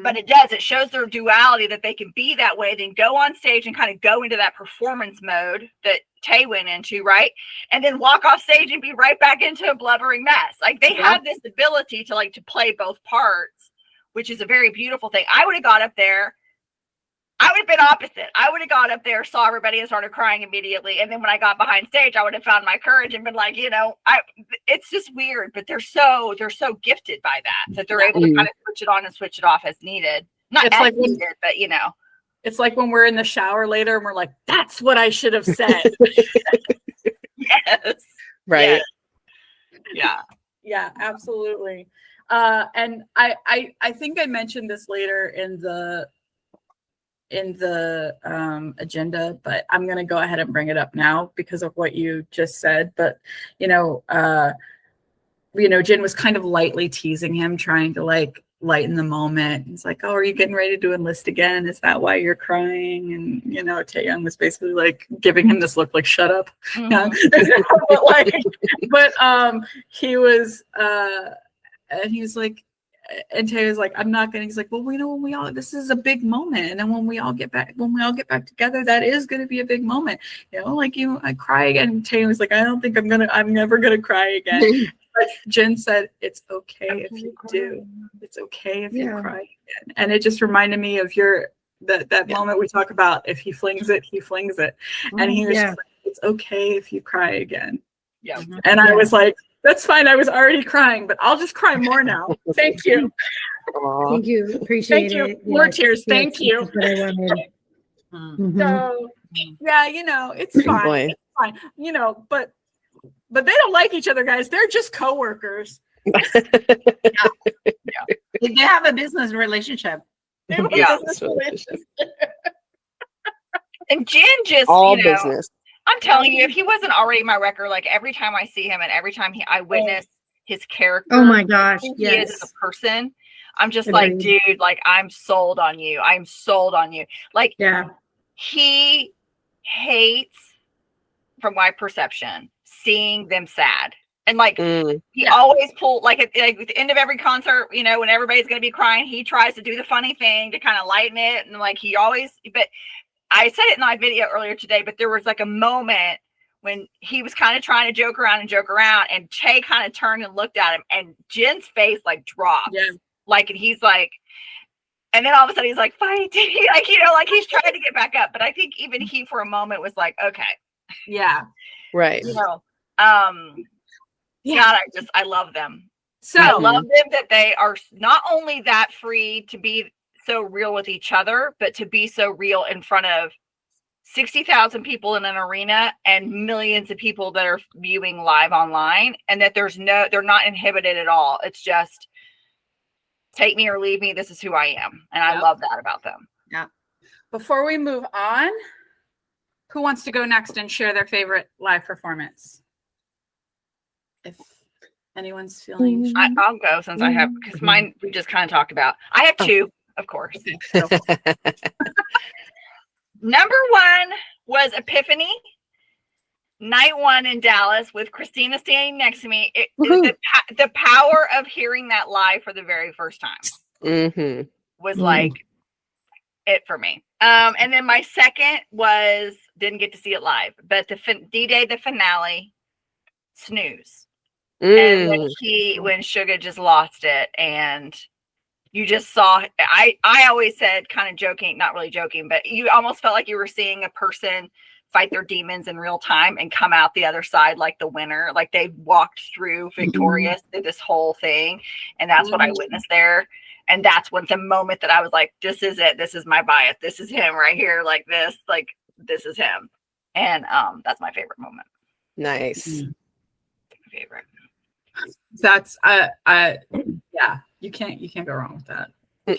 But it shows their duality, that they can be that way, then go on stage and kind of go into that performance mode that Tae went into, right? And then walk off stage and be right back into a blubbering mess. Like they have this ability to play both parts, which is a very beautiful thing. I would have got up there. I would have been opposite. I would have got up there, saw everybody, and started crying immediately. And then when I got behind stage, I would have found my courage and been like, it's just weird, but they're so gifted by that they're able to kind of switch it on and switch it off as needed. Not it's as like needed, but It's like when we're in the shower later and we're like, that's what I should have said. Yes. Right. Yeah, absolutely. And I think I mentioned this later in the agenda, but I'm going to go ahead and bring it up now because of what you just said. But, Jin was kind of lightly teasing him, trying to lighten the moment. He's like, oh, are you getting ready to enlist again? Is that why you're crying? And, Taehyung was basically giving him this look like, shut up. but he was, and he was like, and Tae was like, I'm not gonna. He's like, well, this is a big moment, and then when we all get back together, that is gonna be a big moment. I cry again. And Tae was like, I don't think I'm never gonna cry again. But Jin said, it's okay if you do. It's okay if you cry again. And it just reminded me of that moment we talk about. If he flings it, he flings it. And he was just like, it's okay if you cry again. Yeah. And I was like, that's fine. I was already crying, but I'll just cry more now. Thank you. Thank you. Appreciate it. Thank you. More tears. Thank you. That's what I wanted. So, it's fine. It's fine. But they don't like each other, guys. They're just coworkers. They have a business relationship. They have a business relationship. And Jin just, business. I'm telling you, if he wasn't already my record, every time I see him and every time I witness his character, oh my gosh, he is as a person, I'm just like, dude, I'm sold on you. I'm sold on you. He hates, from my perception, seeing them sad. And like he always pulled like at the end of every concert, you know, when everybody's gonna be crying, he tries to do the funny thing to kind of lighten it. And like he always, but I said it in my video earlier today, but there was like a moment when he was kind of trying to joke around, and Che kind of turned and looked at him, and Jin's face like dropped. Yeah. Like, and he's like, and then all of a sudden he's like, fight. Like, you know, like he's trying to get back up. But I think even he for a moment was like, okay. Yeah. Right. You know, Yeah. God, I love them. So I love them that they are not only that free to be so real with each other, but to be so real in front of 60,000 people in an arena and millions of people that are viewing live online, and that they're not inhibited at all. It's just take me or leave me. This is who I am. And I love that about them. Yeah. before we move on, who wants to go next and share their favorite live performance? If anyone's feeling, I'll go since I have, because mine we just kind of talked about. I have two, of course. so, Number one was Epiphany, night one in Dallas with Christina standing next to me. The power of hearing that live for the very first time was like it for me. And then my second was, didn't get to see it live, but the D-Day, the finale, Snooze. And when SUGA just lost it, and you just saw, I always said, kind of joking, not really joking, but you almost felt like you were seeing a person fight their demons in real time and come out the other side like the winner, like they walked through victorious through this whole thing. And that's what I witnessed there. And that's when the moment that I was like, this is it. This is my bias. This is him right here. Like this is him. And that's my favorite moment. Nice. Favorite. that's yeah, you can't go wrong with that.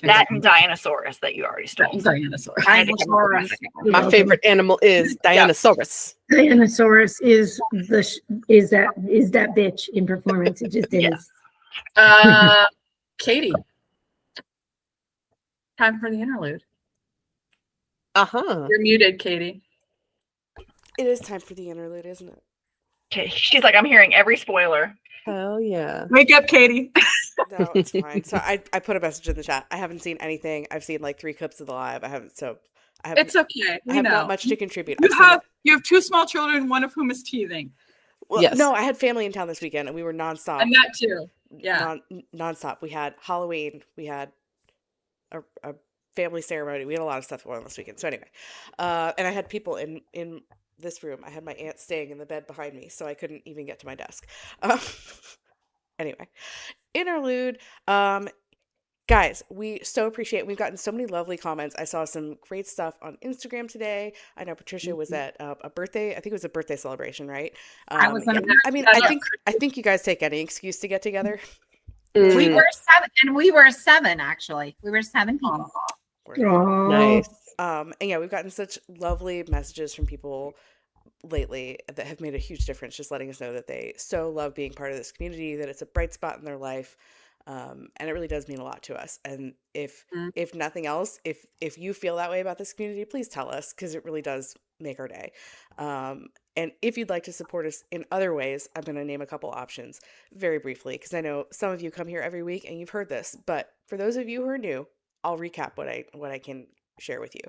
That and Dinosaurus that you already stole. Dinosaur. I had to come up with my second one. My favorite animal is Dinosaurus. Dinosaurus is that bitch in performance. It just is. Yes. Katie, time for the interlude. You're muted, Katie. It is time for the interlude, isn't it? Okay, she's like, I'm hearing every spoiler. Hell yeah. Wake up, Katie. No, it's fine. So I put a message in the chat. I haven't seen anything. I've seen like 3 clips of the live. I haven't. It's okay. I have not much to contribute. You have 2 small children, one of whom is teething. Well, yes. No, I had family in town this weekend, and we were nonstop. And that too. Yeah. Nonstop. We had Halloween. We had a family ceremony. We had a lot of stuff going on this weekend. So anyway, and I had people in this room. I had my aunt staying in the bed behind me, so I couldn't even get to my desk. Anyway, interlude. Guys, we so appreciate. We've gotten so many lovely comments. I saw some great stuff on Instagram today. I know Patricia was at a birthday. I think it was a birthday celebration, right? I was. Yeah. I mean, I think you guys take any excuse to get together. We were 7, and we were 7 actually. We were 17. Nice. And yeah, we've gotten such lovely messages from people lately that have made a huge difference, just letting us know that they so love being part of this community, that it's a bright spot in their life. And it really does mean a lot to us. And if nothing else, if you feel that way about this community, please tell us, because it really does make our day. And if you'd like to support us in other ways, I'm going to name a couple options very briefly, because I know some of you come here every week and you've heard this, but for those of you who are new, I'll recap what I can share with you.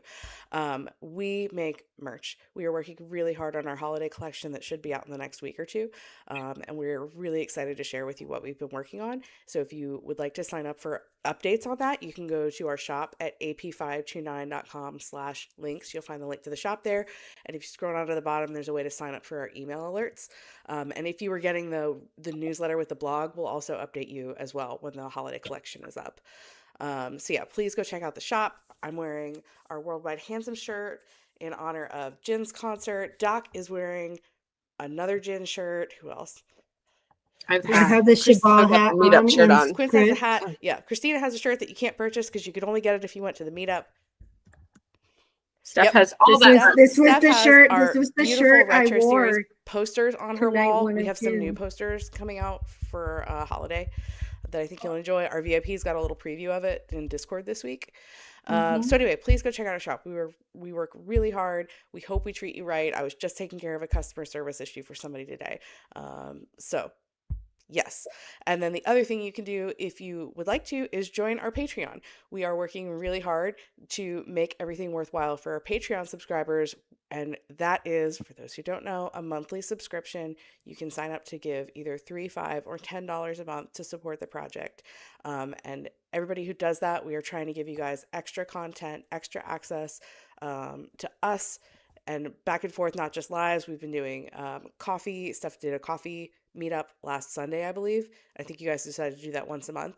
We make merch. We are working really hard on our holiday collection that should be out in the next week or two. And we're really excited to share with you what we've been working on. So if you would like to sign up for updates on that, you can go to our shop at ap529.com/links. You'll find the link to the shop there. And if you scroll down to the bottom, there's a way to sign up for our email alerts. And if you were getting the newsletter with the blog, we'll also update you as well when the holiday collection is up. So yeah, please go check out the shop. I'm wearing our Worldwide Handsome shirt in honor of Jin's concert. Doc is wearing another Jin shirt. Who else? I have the Shabbat hat meetup shirt on. Quince has a hat. Yeah, Christina has a shirt that you can't purchase because you could only get it if you went to the meetup. Steph has all that. This was the shirt. This was the shirt I wore. Posters on her wall. We have some new two. posters coming out for holiday that I think you'll enjoy. Our VIPs got a little preview of it in Discord this week. So anyway, please go check out our shop. We work really hard. We hope we treat you right. I was just taking care of a customer service issue for somebody today. So Yes. And then the other thing you can do if you would like to is join our Patreon. We are working really hard to make everything worthwhile for our Patreon subscribers. And that is, for those who don't know, a monthly subscription. You can sign up to give either $3, $5, or $10 a month to support the project. And everybody who does that, we are trying to give you guys extra content, extra access to us, and back and forth, not just lives. We've been doing coffee. Steph did a coffee meetup last Sunday, I believe. I think you guys decided to do that once a month.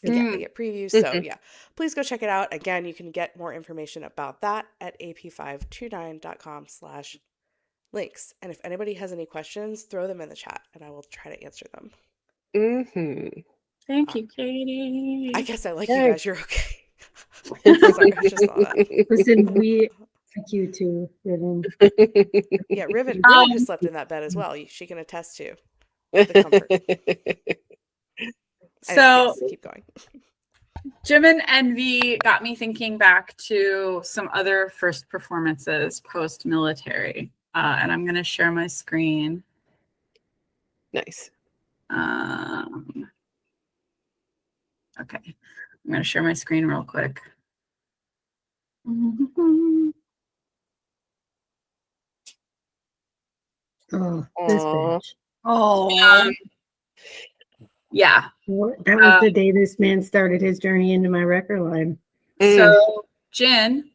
Yeah, they get previews. So yeah, please go check it out. Again, you can get more information about that at ap529.com/links. And if anybody has any questions, throw them in the chat and I will try to answer them. Thank you, Katie. I guess I like you guys. You're okay. Sorry, I just saw that. Listen, we thank you too, Riven. Yeah, Riven has slept in that bed as well. She can attest to the comfort. So yes, keep going. Jimin and V got me thinking back to some other first performances post-military. And I'm going to share my screen. Nice. Okay. I'm going to share my screen real quick. Oh, this bitch. Oh. Yeah. That was the day this man started his journey into my record line. So Jin,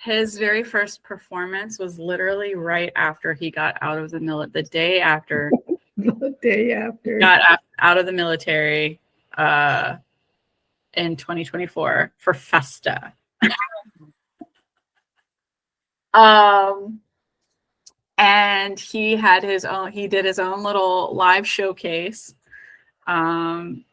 his very first performance was literally right after he got out of the military. The day after. The day after. Got out of the military in 2024 for Festa. And he did his own little live showcase. And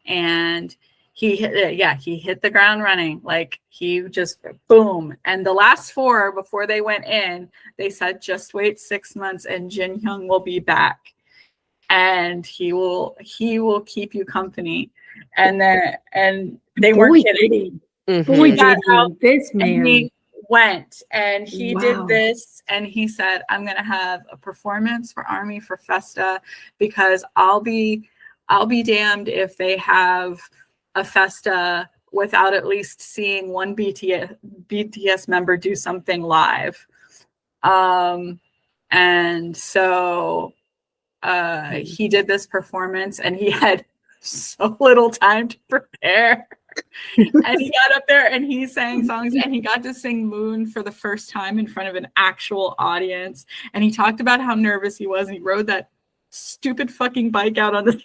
he hit the ground running. Like he just boom. And the last 4 before they went in, they said, just wait 6 months and Jin Hyung will be back. And he will keep you company. And they weren't kidding. Boy, did this man. He went and he did this and he said, I'm gonna have a performance for Army for Festa because I'll be damned if they have a Festa without at least seeing one BTS member do something live. And so he did this performance and he had so little time to prepare. And he got up there and he sang songs and he got to sing Moon for the first time in front of an actual audience. And he talked about how nervous he was and he rode that stupid fucking bike out on the stage.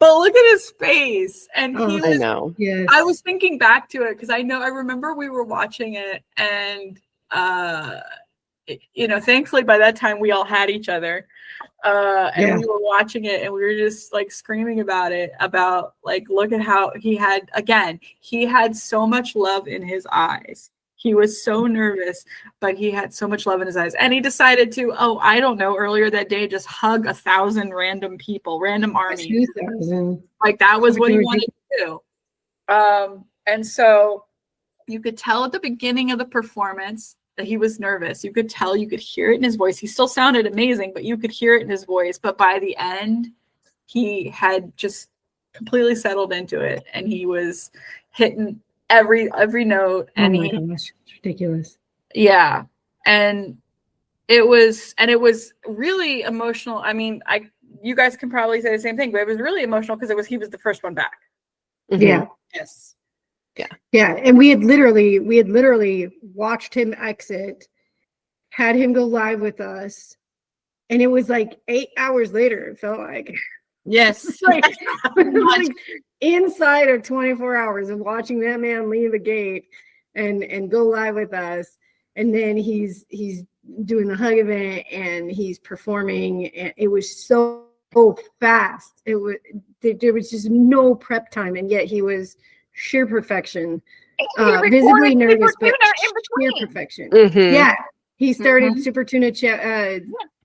But look at his face. And he was, I know. Yes. I was thinking back to it because I remember we were watching it and thankfully by that time we all had each other. And we were watching it and we were just like screaming about it, about like, look at how he had so much love in his eyes. He was so nervous, but he had so much love in his eyes. And he decided to, earlier that day, just hug 1,000 random people, random army. 2,000. Like that was what he wanted to do. And so you could tell at the beginning of the performance that he was nervous. You could tell, you could hear it in his voice. He still sounded amazing, but you could hear it in his voice. But by the end, he had just completely settled into it and he was hitting every note. And gosh, it's ridiculous. Yeah. And it was really emotional. I mean, you guys can probably say the same thing, but it was really emotional because he was the first one back. Yeah. Yes. Yeah, and we had literally watched him exit, had him go live with us, and it was like 8 hours later. It felt like like inside of 24 hours of watching that man leave the gate and go live with us, and then he's doing the hug event and he's performing, and it was so fast. There was just no prep time, and yet he was sheer perfection, visibly nervous, but sheer perfection. Yeah, he started Super Tuna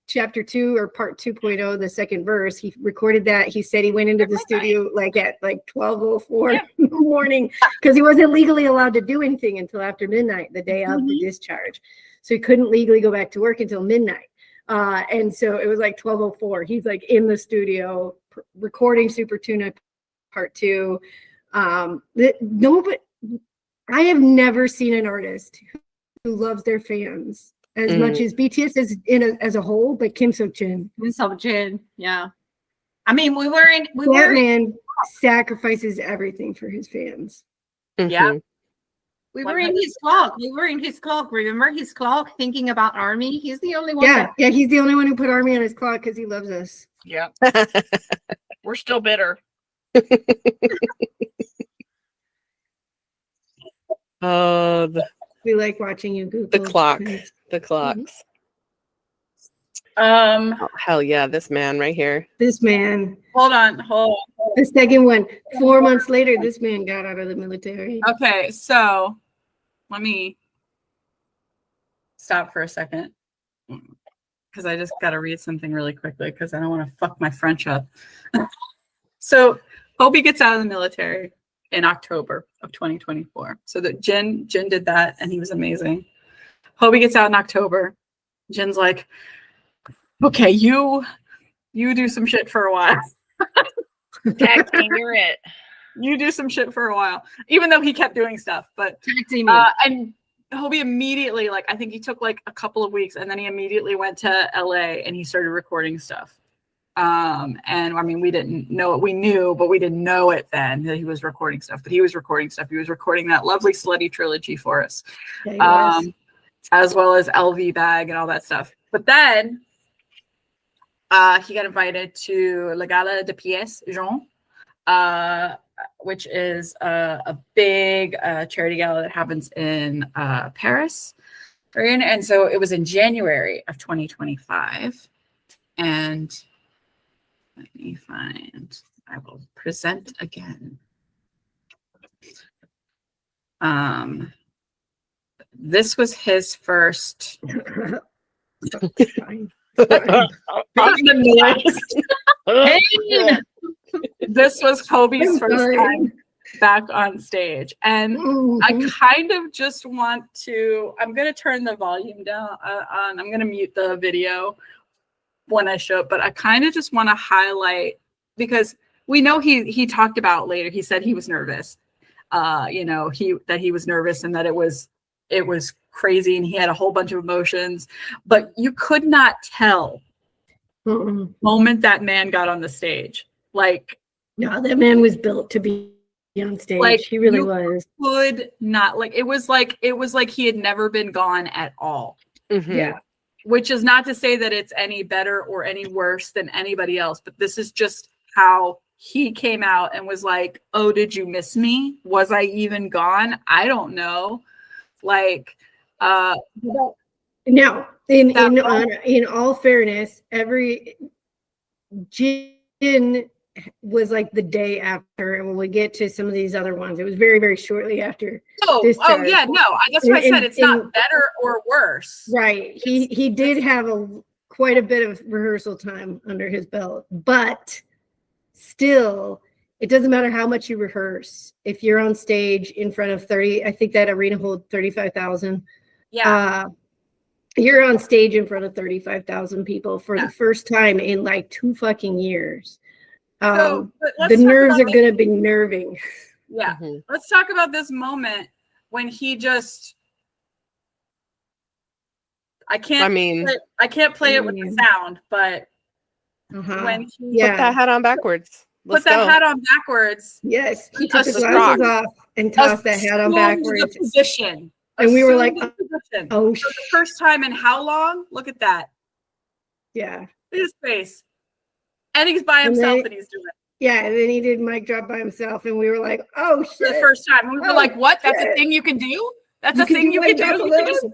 chapter 2 or part 2.0, the second verse. He recorded that. He said he went into the studio at 12:04 in the morning because he wasn't legally allowed to do anything until after midnight, the day of the discharge. So he couldn't legally go back to work until midnight. And so it was like 12:04. He's like in the studio recording Super Tuna Part 2. But I have never seen an artist who loves their fans as much as BTS as a whole, but Kim Seokjin. Yeah. I mean, That man sacrifices everything for his fans. Yeah. We were in his clock. Remember his clock thinking about ARMY? He's the only one. Yeah, he's the only one who put ARMY on his clock because he loves us. Yeah. We're still bitter. We like watching you Google The clocks. Oh, hell yeah, this man right here. This man. Hold on. The second one. 4 months later, this man got out of the military. Okay, so let me stop for a second because I just got to read something really quickly because I don't want to fuck my French up. So Hobie gets out of the military in October of 2024. So that Jin did that and he was amazing. Hobie gets out in October. Jin's like, okay, you do some shit for a while. Tag team, you're it. You do some shit for a while, even though he kept doing stuff. But and Hobie immediately, like, I think he took like a couple of weeks, and then he immediately went to LA and he started recording stuff. And I mean, we didn't know it. We knew, but we didn't know it then that he was recording stuff. But he was recording stuff. He was recording that lovely Slutty trilogy for us, as well as LV Bag and all that stuff. But then he got invited to La Gala de Pièces Jaunes, which is a big charity gala that happens in Paris. And so it was in January of 2025. And let me find, I will present again. This was his first. This was Hobie's first time back on stage, and I kind of just want to. I'm gonna turn the volume down on. I'm gonna mute the video when I show it, but I kind of just want to highlight because we know he talked about later. He said he was nervous. He was nervous and that it was crazy and he had a whole bunch of emotions, but you could not tell the moment that man got on the stage. Like, no, that man was built to be on stage. Like, he really was. Could not, like, it was like he had never been gone at all. Yeah. Which is not to say that it's any better or any worse than anybody else, but this is just how he came out and was like, "Oh, did you miss me? Was I even gone? I don't know." Like, now, in all fairness, Jin was like the day after, and when we get to some of these other ones, it was very, very shortly after. That's why I said it's not better or worse. Right. He did have quite a bit of rehearsal time under his belt, but still, it doesn't matter how much you rehearse. If you're on stage in front of 30, I think that arena holds 35,000. Yeah. You're on stage in front of 35,000 people for the first time in like 2 fucking years. The nerves are going to be nerving. Yeah. Let's talk about this moment when he just, I can't play it with the sound, but when he put that hat on backwards. Hat on backwards. Yes. He took his glasses off and tossed that hat on backwards. Position. And we were like, oh, for the first time in how long? Look at that. Yeah. Look at his face. And he's by himself and he's doing it. Yeah, and then he did mic drop by himself, and we were like, "Oh shit!" For the first time, we were like, "What? That's a thing you can do? That's a thing you can do?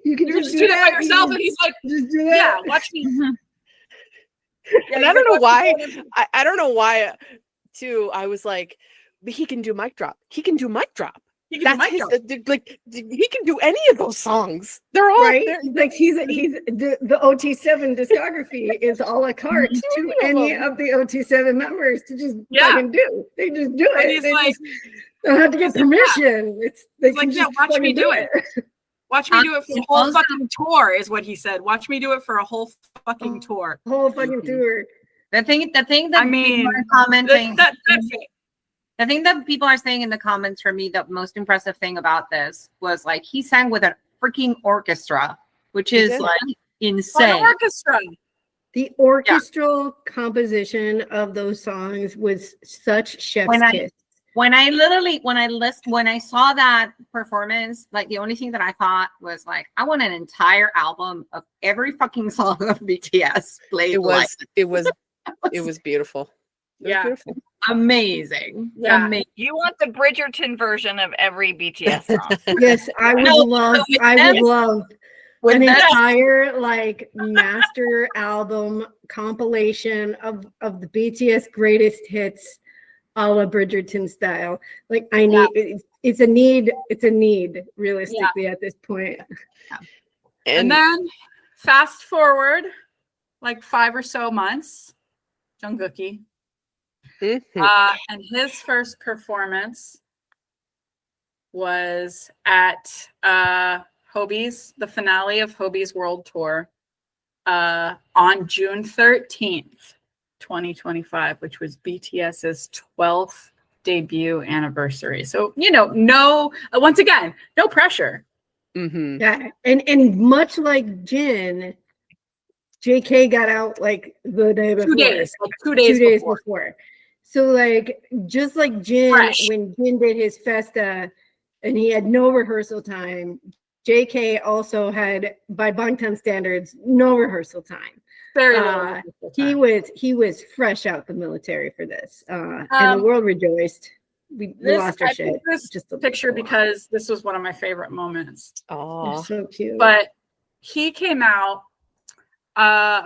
You can just do that by yourself." And he's like, "Just do that." Yeah, watch me. And I don't know why. I don't know why. Too, I was like, "But he can do mic drop. He can do mic drop. That's his, like he can do any of those songs. They're all right. Like he's the OT7 discography is a la carte to any of the OT7 members to just fucking do. They just do it. And he's they don't have to get permission. They can just watch me do it. Watch me do it for a whole fucking tour, is what he said. Watch me do it for a whole fucking tour. Whole fucking tour. The thing that I mean, people are commenting. that's it. The thing that people are saying in the comments for me, the most impressive thing about this was like he sang with a freaking orchestra, which is like insane. An orchestra. The orchestral composition of those songs was such chef's kiss. When I saw that performance, like the only thing that I thought was like, I want an entire album of every fucking song of BTS played. It was beautiful. It was beautiful. Amazing. Yeah. Amazing. You want the Bridgerton version of every BTS song. Yes, I would love an entire like master album compilation of the BTS greatest hits, a la Bridgerton style. Like I need it's a need realistically at this point. And then fast forward like 5 or so months, Jungkook. And his first performance was at Hobi's, the finale of Hobi's World Tour, on June 13th, 2025, which was BTS's 12th debut anniversary. So, once again, no pressure. Mm-hmm. Yeah, and much like Jin, JK got out like the day before. 2 days before. So like just like Jin, Fresh. when Jin did his festa and he had no rehearsal time, JK also had, by Bangtan standards, no rehearsal time. Very low. He was fresh out the military for this, and the world rejoiced. We lost our shit. This picture because this was one of my favorite moments. Oh, so cute. But he came out.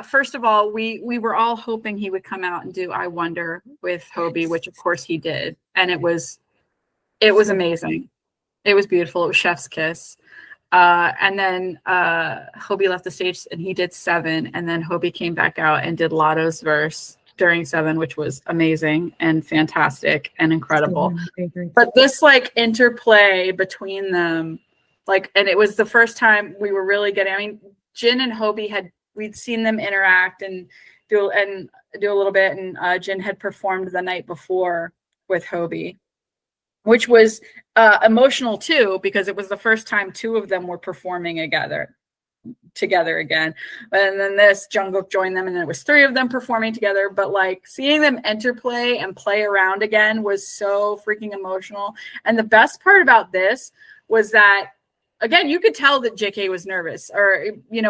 First of all, we were all hoping he would come out and do "I Wonder" with Hobi, which of course he did, and it was amazing. It was beautiful. It was chef's kiss. And then Hobi left the stage and he did 7, and then Hobi came back out and did Lotto's verse during 7, which was amazing and fantastic and incredible. But this like interplay between them, like, and it was the first time we were really getting, I mean, Jin and Hobi we'd seen them interact and do a little bit, and Jin had performed the night before with Hobi, which was emotional too, because it was the first time 2 of them were performing together again. And then Jungkook joined them, and then it was 3 of them performing together. But like seeing them interplay and play around again was so freaking emotional. And the best part about this was that, again, you could tell that JK was nervous, or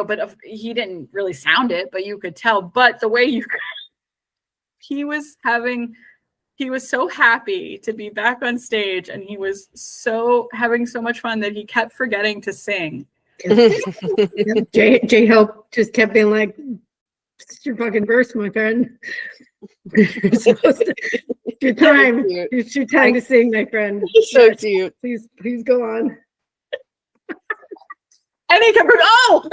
but he didn't really sound it, but you could tell. But the way he was so happy to be back on stage, and he was having so much fun that he kept forgetting to sing. J-Hope just kept being like, "It's your fucking verse, my friend. It's your time. It's your time to sing, my friend. So cute. Please go on." And he kept going,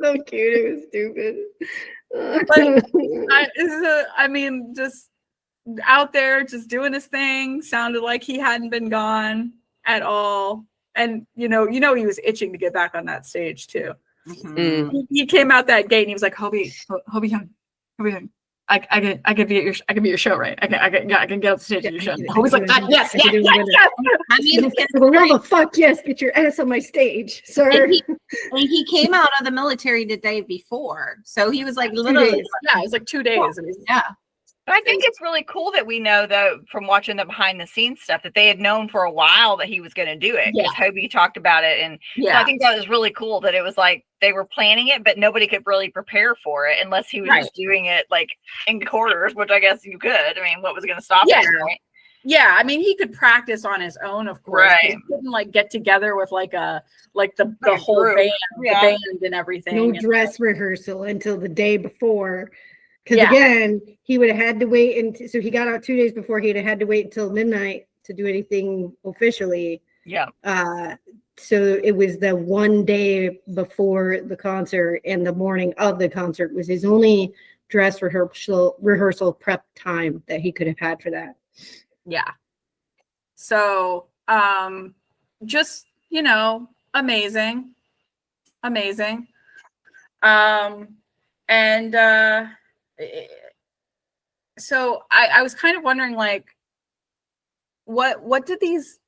So cute. It was stupid. I mean, just out there, just doing his thing. Sounded like he hadn't been gone at all. And he was itching to get back on that stage too. Mm-hmm. He came out that gate and he was like, Hobi Hyung, I can be at your show, right? I can get up the stage at your show. Hobi's like, yes. I mean, for the love of fuck, yes, get your ass on my stage, sir. And he came out of the military the day before, so he was like literally, it was like 2 days. Yeah. But I think it's really cool that we know, though, from watching the behind the scenes stuff, that they had known for a while that he was going to do it, because Hobi talked about it. And so I think that was really cool that it was like they were planning it, but nobody could really prepare for it unless he was just doing it like in quarters, which I guess you could. I mean, what was going to stop him, right? Yeah, I mean, he could practice on his own, of course. Right. But he couldn't like get together with like the whole band, the band and everything. No dress rehearsal until the day before. Because again, he would have had to wait, so he got out 2 days before. He'd have had to wait until midnight to do anything officially. Yeah. So it was the one day before the concert, and the morning of the concert was his only dress rehearsal prep time that he could have had for that. Yeah. So just you know, amazing. So I was kind of wondering, like, what did these,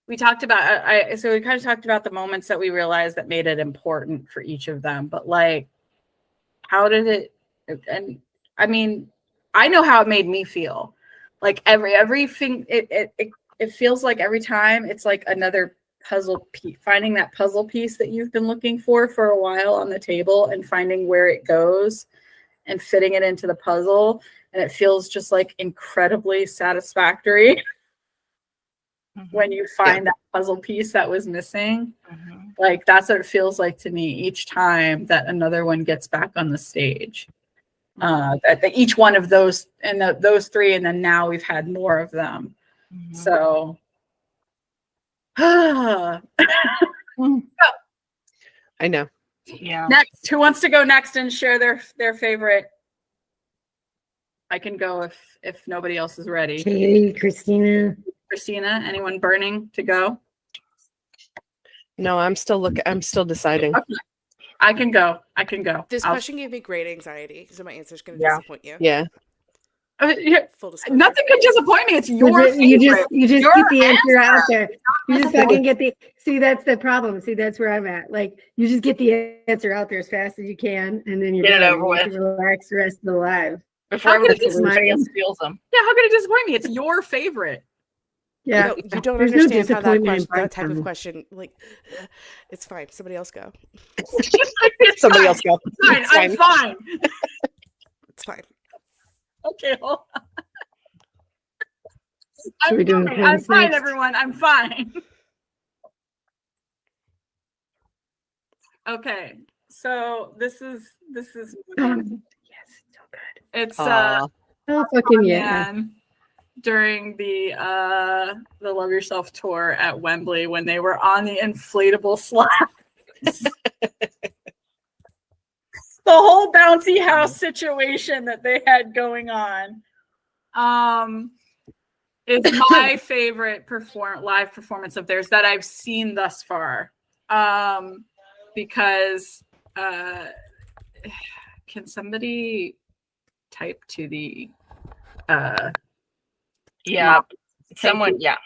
we talked about, so we kind of talked about the moments that we realized that made it important for each of them, but like, how did it, and I mean, I know how it made me feel. Like everything, it feels like every time it's like another puzzle piece, finding that puzzle piece that you've been looking for a while on the table and finding where it goes and fitting it into the puzzle. And it feels just like incredibly satisfactory when you find that puzzle piece that was missing. Like that's what it feels like to me each time that another one gets back on the stage. Each one of those, and those three, and then now we've had more of them. So I know. Yeah. Next, who wants to go next and share their favorite? I can go if nobody else is ready. Hey, Christina, anyone burning to go? No, I'm still deciding. Okay. I can go. This question gave me great anxiety, so my answer is going to Yeah. disappoint you. Yeah. Full disclosure. Nothing can disappoint me. It's your favorite. you just Your get the answer out there. You just disappointed. fucking get the. See, that's the problem. See, that's where I'm at. Like, you just get the answer out there as fast as you can, and then you're Get it done. over You with. can relax the rest of the live. Before How could it everybody else feels them. Yeah, how could it disappoint me? It's your favorite. Yeah, No, you don't There's no understand how that disappointment in question, that Bright type of Time. question, like, it's fine. Somebody else go. Somebody else go. Fine, It's I'm fine. It's fine. Okay, hold on. Should we do I'm points fine, next? everyone. I'm fine. Okay, so this is Yes, so good. it's Aw. Oh fucking yeah! man, during the Love Yourself tour at Wembley when they were on the inflatable slides. The whole bouncy house situation that they had going on is my favorite live performance of theirs that I've seen thus far. Because can somebody type to the Yeah. Someone, yeah.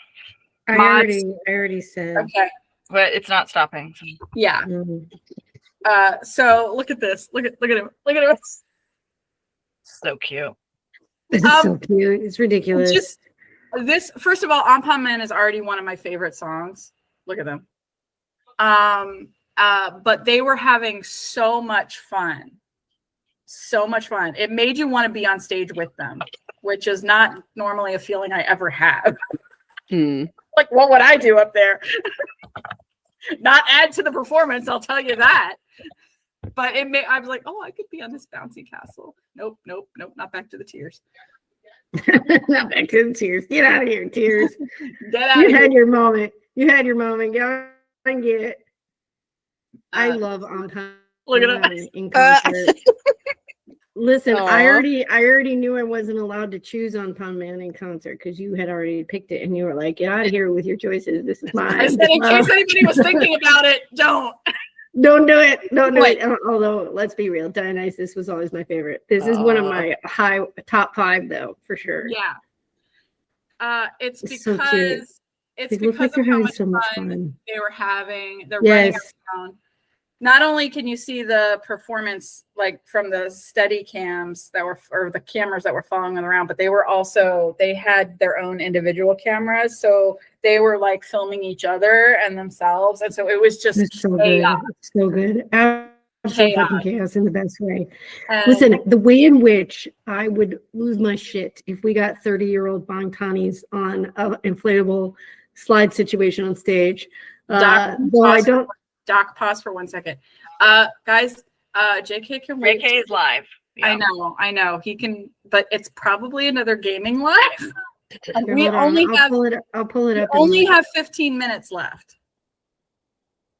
I already said. okay. But it's not stopping. Yeah. Mhm. So look at this. Look at him. Look at him. So cute. This is so cute. It's ridiculous. Just this, first of all, Ampon Man is already one of my favorite songs. Look at them. But they were having so much fun. So much fun. It made you want to be on stage with them, which is not normally a feeling I ever have. Like, what would I do up there? Not add to the performance, I'll tell you that. But I was like, oh, I could be on this bouncy castle. Nope, not back to the tears. Not back to the tears. Get out of here, tears. Get out You of here. had your moment. Go and get it. I love On Time. Look at us. In concert. Listen, Aw. I already knew I wasn't allowed to choose On Pound Man in concert because you had already picked it and you were like, get out of here with your choices. This is mine. I said, in case anybody was thinking about it, don't. Don't do it. Don't do it. Although, let's be real, Dionysus was always my favorite. This is one of my top 5, though, for sure. Yeah. It's so because cute. it's They look because like they're of how having much so much fun fun. they were having. They're Yes. running around. Not only can you see the performance like from the steady cams or the cameras that were following them around, but they had their own individual cameras. So they were like filming each other and themselves. And so it was just It's so chaos. good. It's so good. Absolute fucking chaos in the best way. And Listen, the way in which I would lose my shit if we got 30-year-old Bangtanis on an inflatable slide situation on stage. Doc, pause for 1 second. Guys, JK can wait. JK is live. Yeah. I know. He can, but it's probably another gaming live. And we Hold on, only I'll pull it up. only have 15 minutes left.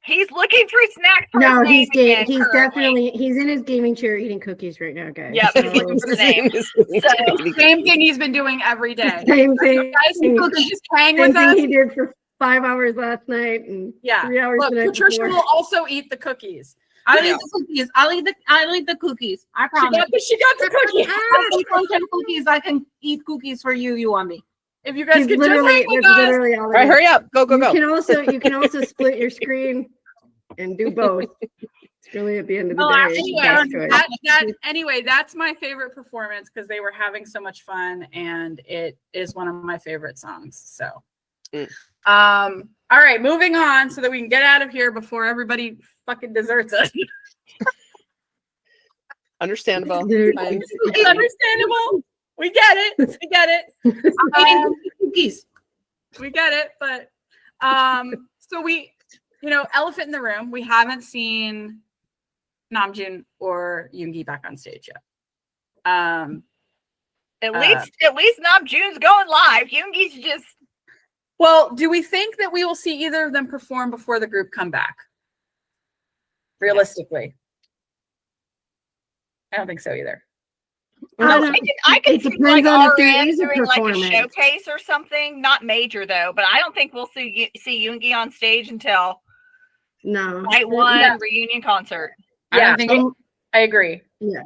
He's looking for snacks. For No, his name again he's currently. definitely he's in his gaming chair eating cookies right now, guys. Yep, So, he's looking for his name. Same thing he's been doing every day. same thing. Guys, people can just hang Same with thing us. he did for 5 hours last night and Yeah. 3 hours Look, the night Patricia before. will also eat the cookies. I'll eat the cookies. I'll eat the cookies. I She promise. got the cookies. I'll take content cookies. I can eat cookies for you. You want me? If you guys He's could just literally, hang with that's us. literally all All it right, is. hurry up. Go, go, You go. can also split your screen and do both. It's really at the end of the No, day. actually, it's the best choice. Anyway, that's my favorite performance because they were having so much fun, and it is one of my favorite songs. So, all right, moving on so that we can get out of here before everybody fucking deserts us. Understandable. Fine. It's understandable. We get it. We get it. Cookies. We get it. But so we, elephant in the room. We haven't seen Namjoon or Yoongi back on stage yet. At least Namjoon's going live. Yoongi's just Well, do we think that we will see either of them perform before the group come back? Realistically. I don't think so either. I can It see depends like on if there RM is a doing like a performance. showcase or something. Not major though, but I don't think we'll see Yoongi on stage until No. night one reunion concert. Yeah, think I agree. Yeah.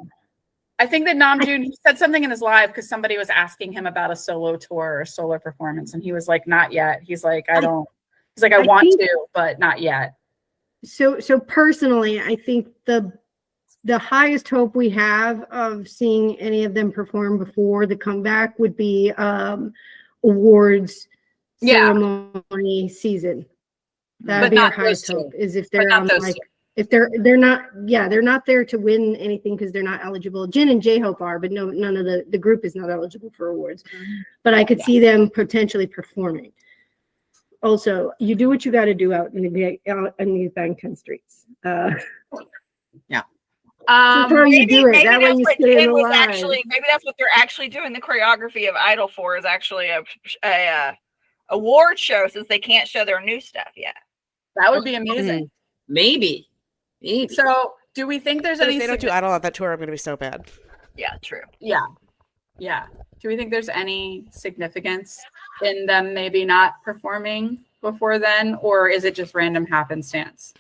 I think that Namjoon, he said something in his live because somebody was asking him about a solo tour or a solo performance, and he was like, "Not yet." He's like, "I want think- to, but not yet." So personally, I think the highest hope we have of seeing any of them perform before the comeback would be awards ceremony season. That would But be our not those highest two. hope. Is if But they're not on those like two. if they're not there to win anything because they're not eligible. Jin and J-Hope are, but none of the group is not eligible for awards. But I could see them potentially performing. Also, you do what you got to do out in these Bangkok streets. That's how you do it. Maybe That way that's you what stay in Jin the was line. actually. Maybe that's what they're actually doing the choreography of Idol for is actually a award show since they can't show their new stuff yet. That would be amazing. Maybe. So, do we think there's But any? if they don't do Idol on that tour, I'm going to be so bad. Yeah, true. Yeah. Do we think there's any significance in them maybe not performing before then, or is it just random happenstance?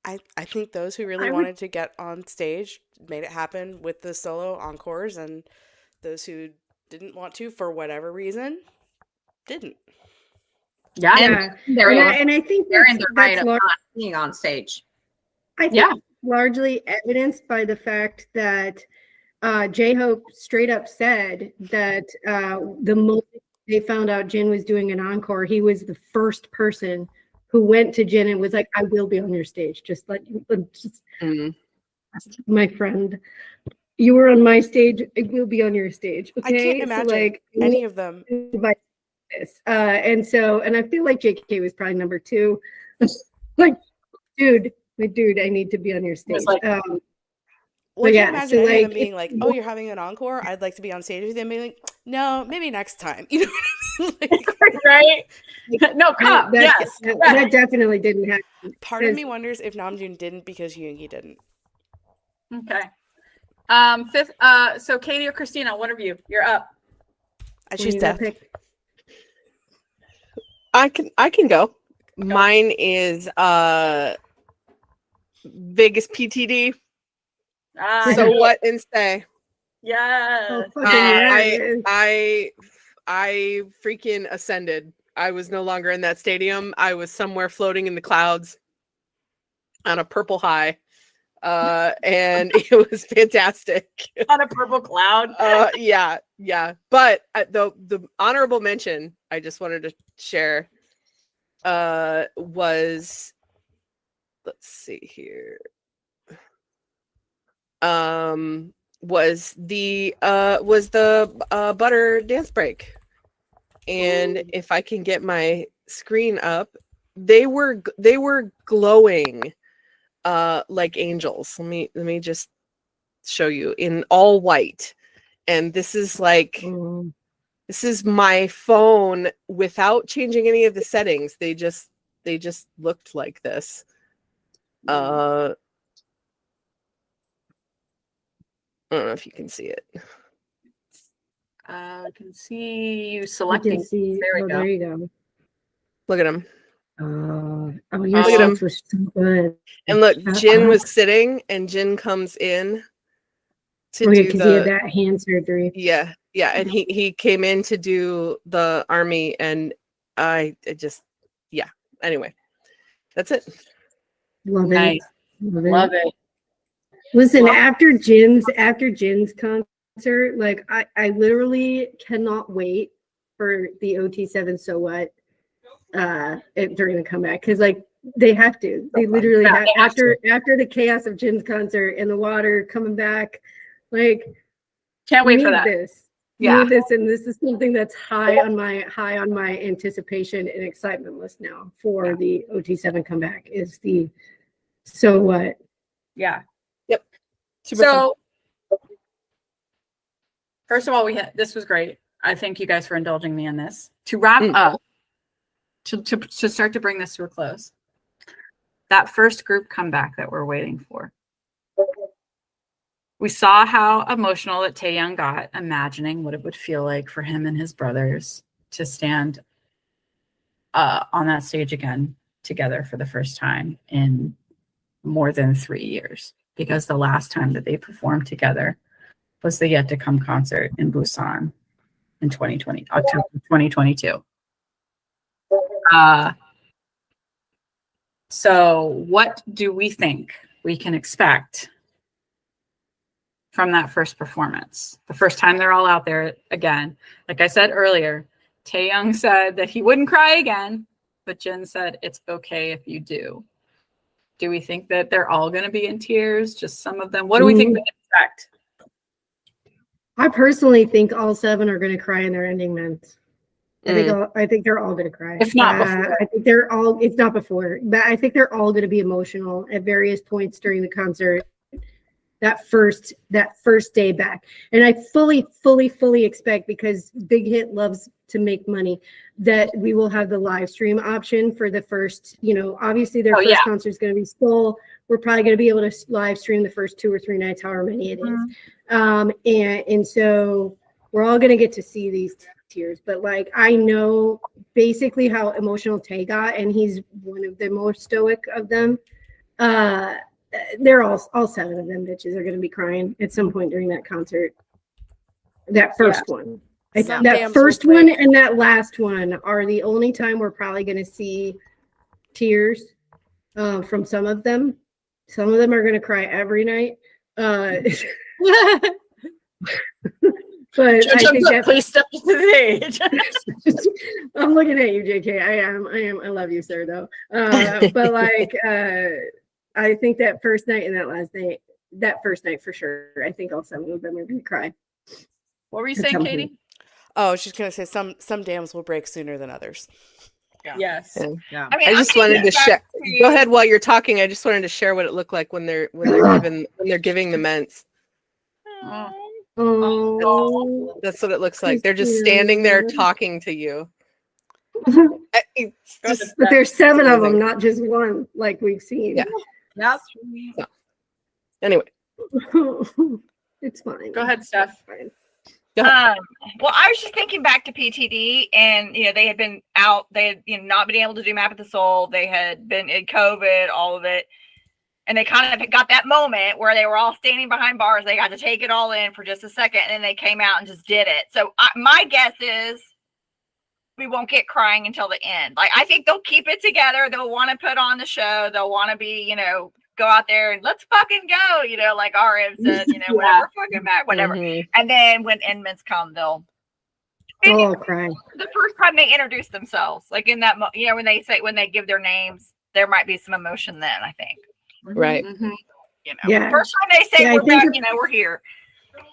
I think those who really wanted to get on stage made it happen with the solo encores, and those who didn't want to for whatever reason didn't. Yeah. And I think they're in the right that's of not being on stage. I think largely evidenced by the fact that J-Hope straight up said that the moment they found out Jin was doing an encore, he was the first person who went to Jin and was like, "I will be on your stage. Just my friend, you were on my stage. I will be on your stage." Okay? I can't imagine any of them. And I feel like JK was probably number 2. like, dude, I need to be on your stage. Well, I can't imagine any of them being like, "Oh, you're having an encore? I'd like to be on stage with them." Being like, "No, maybe next time." You know what I mean? Right? No, come. That definitely didn't happen. Part of me wonders if Namjoon didn't because Yoongi didn't. Okay. Fifth. So Katie or Christina, one of you, you're up. I choose death. I can go. Mine is Vegas PTD. So what and say? Yeah. I freaking ascended. I was no longer in that stadium. I was somewhere floating in the clouds on a purple high. And it was fantastic. On a purple cloud. Yeah. But the honorable mention I just wanted to share was, let's see here. Was the Butter dance break. And if I can get my screen up, they were glowing like angels. Let me just show you in all white. And this is like this is my phone without changing any of the settings. They just looked like this. I don't know if you can see it. I can see you selecting. There you go. Look at him. Oh, your Look at him. shots were so good. And look, Shut Jin up. was sitting, and Jin comes in to Oh, yeah, do because he had the that hand surgery. yeah, and he came in to do the army, and I just yeah. Anyway, that's it. Love Nice. it. Love it. Listen, Well- after Jin's concert, like I literally cannot wait for the OT7 So What during the comeback, because like they have to. They literally Yeah, have, they have after the chaos of Jin's concert and the water coming back, like Can't we wait for need that. this. We Yeah. need this, and this is something that's high on my anticipation and excitement list now for the OT7 comeback is the So What. Yeah. Super fun. So, first of all, this was great. I thank you guys for indulging me in this. To wrap up, to start to bring this to a close, that first group comeback that we're waiting for. We saw how emotional that Taehyung got, imagining what it would feel like for him and his brothers to stand on that stage again together for the first time in more than 3 years. Because the last time that they performed together was the Yet to Come concert in Busan in October 2022. So what do we think we can expect from that first performance? The first time they're all out there again. Like I said earlier, Taehyung said that he wouldn't cry again, but Jin said it's okay if you do. Do we think that they're all going to be in tears? Just some of them? What do we think they expect? I personally think all 7 are going to cry in their ending minutes. I think they're all going to cry. If not before. I think they're all, if not before, but I think they're all going to be emotional at various points during the concert. That first day back. And I fully expect, because Big Hit loves to make money, that we will have the live stream option for the first, obviously their first concert is going to be Seoul. We're probably going to be able to live stream the first 2 or 3 nights, however many it is. And so we're all going to get to see these tears. But like, I know basically how emotional Tae got, and he's one of the more stoic of them. They're all 7 of them bitches are going to be crying at some point during that concert. That first one. That first one and that last one are the only time we're probably going to see tears from some of them. Some of them are going to cry every night. But I think that, please step to the stage. I'm looking at you, JK. I love you, sir, though. But like, I think that first night and that first night for sure, I think all 7 of them are going to cry. What were you saying, Katie? Oh, I was just going to say some dams will break sooner than others. Yeah. Yes. Yeah. I mean, I just wanted to share. Go ahead while you're talking. I just wanted to share what it looked like when they're giving the ments. Oh, That's what it looks like. They're just standing there talking to you. It's just, but there's 7 of them, not just one, like we've seen. Yeah. Yep. so. Anyway, It's fine. Go ahead, Steph. Well, I was just thinking back to PTD, and they had been out. They had not been able to do Map of the Soul. They had been in COVID, all of it, and they kind of got that moment where they were all standing behind bars. They got to take it all in for just a second, and then they came out and just did it. So my guess is we won't get crying until the end. Like, I think they'll keep it together. They'll want to put on the show. They'll want to be, go out there and let's fucking go, like RM said, whatever, fucking back, whatever. Mm-hmm. And then when endments come, they'll cry. the first time they introduce themselves, like in that, when they give their names, there might be some emotion then, I think. Right. Mm-hmm. Yeah. First time they say we're back, we're here.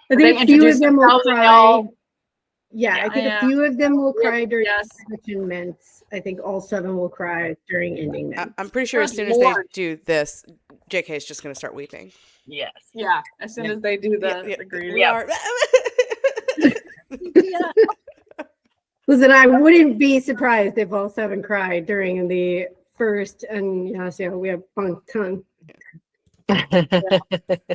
I think a few of them will cry. Yeah, I think a few of them will cry during section mints. I think all 7 will cry during ending mints. I'm pretty sure as soon as they do this, JK is just going to start weeping. Yes. Yeah. As soon as they do the agreed. Yeah. Listen, I wouldn't be surprised if all 7 cried during the first, and so we have fun ton.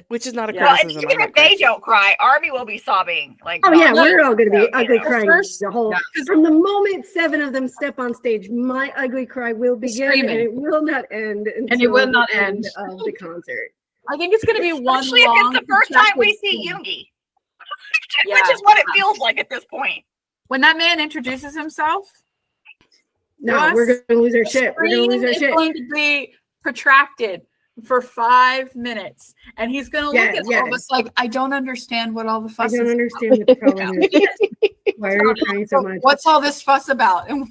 Which is not a Yeah. Well, criticism. even I'm if not they crazy. don't cry, Army will be sobbing. Like, Oh yeah, no. we're all gonna be Yeah. ugly crying First- the whole from the moment 7 of them step on stage. My ugly cry will begin, Screaming. and it will not end until it will not the end. of the concert. I think it's going to be one Especially if long. it's the first time we protracted see scene. Yoongi, Yeah. which is what it feels like at this point. When that man introduces himself, No, Us? we're gonna lose our the shit. We're gonna lose screen our is shit. going to be protracted for 5 minutes, and he's going to look Yeah, at yeah. all of us like, I don't understand what all the I fuss don't is. understand what the problem is. Why are you crying so much? What's all this fuss about? And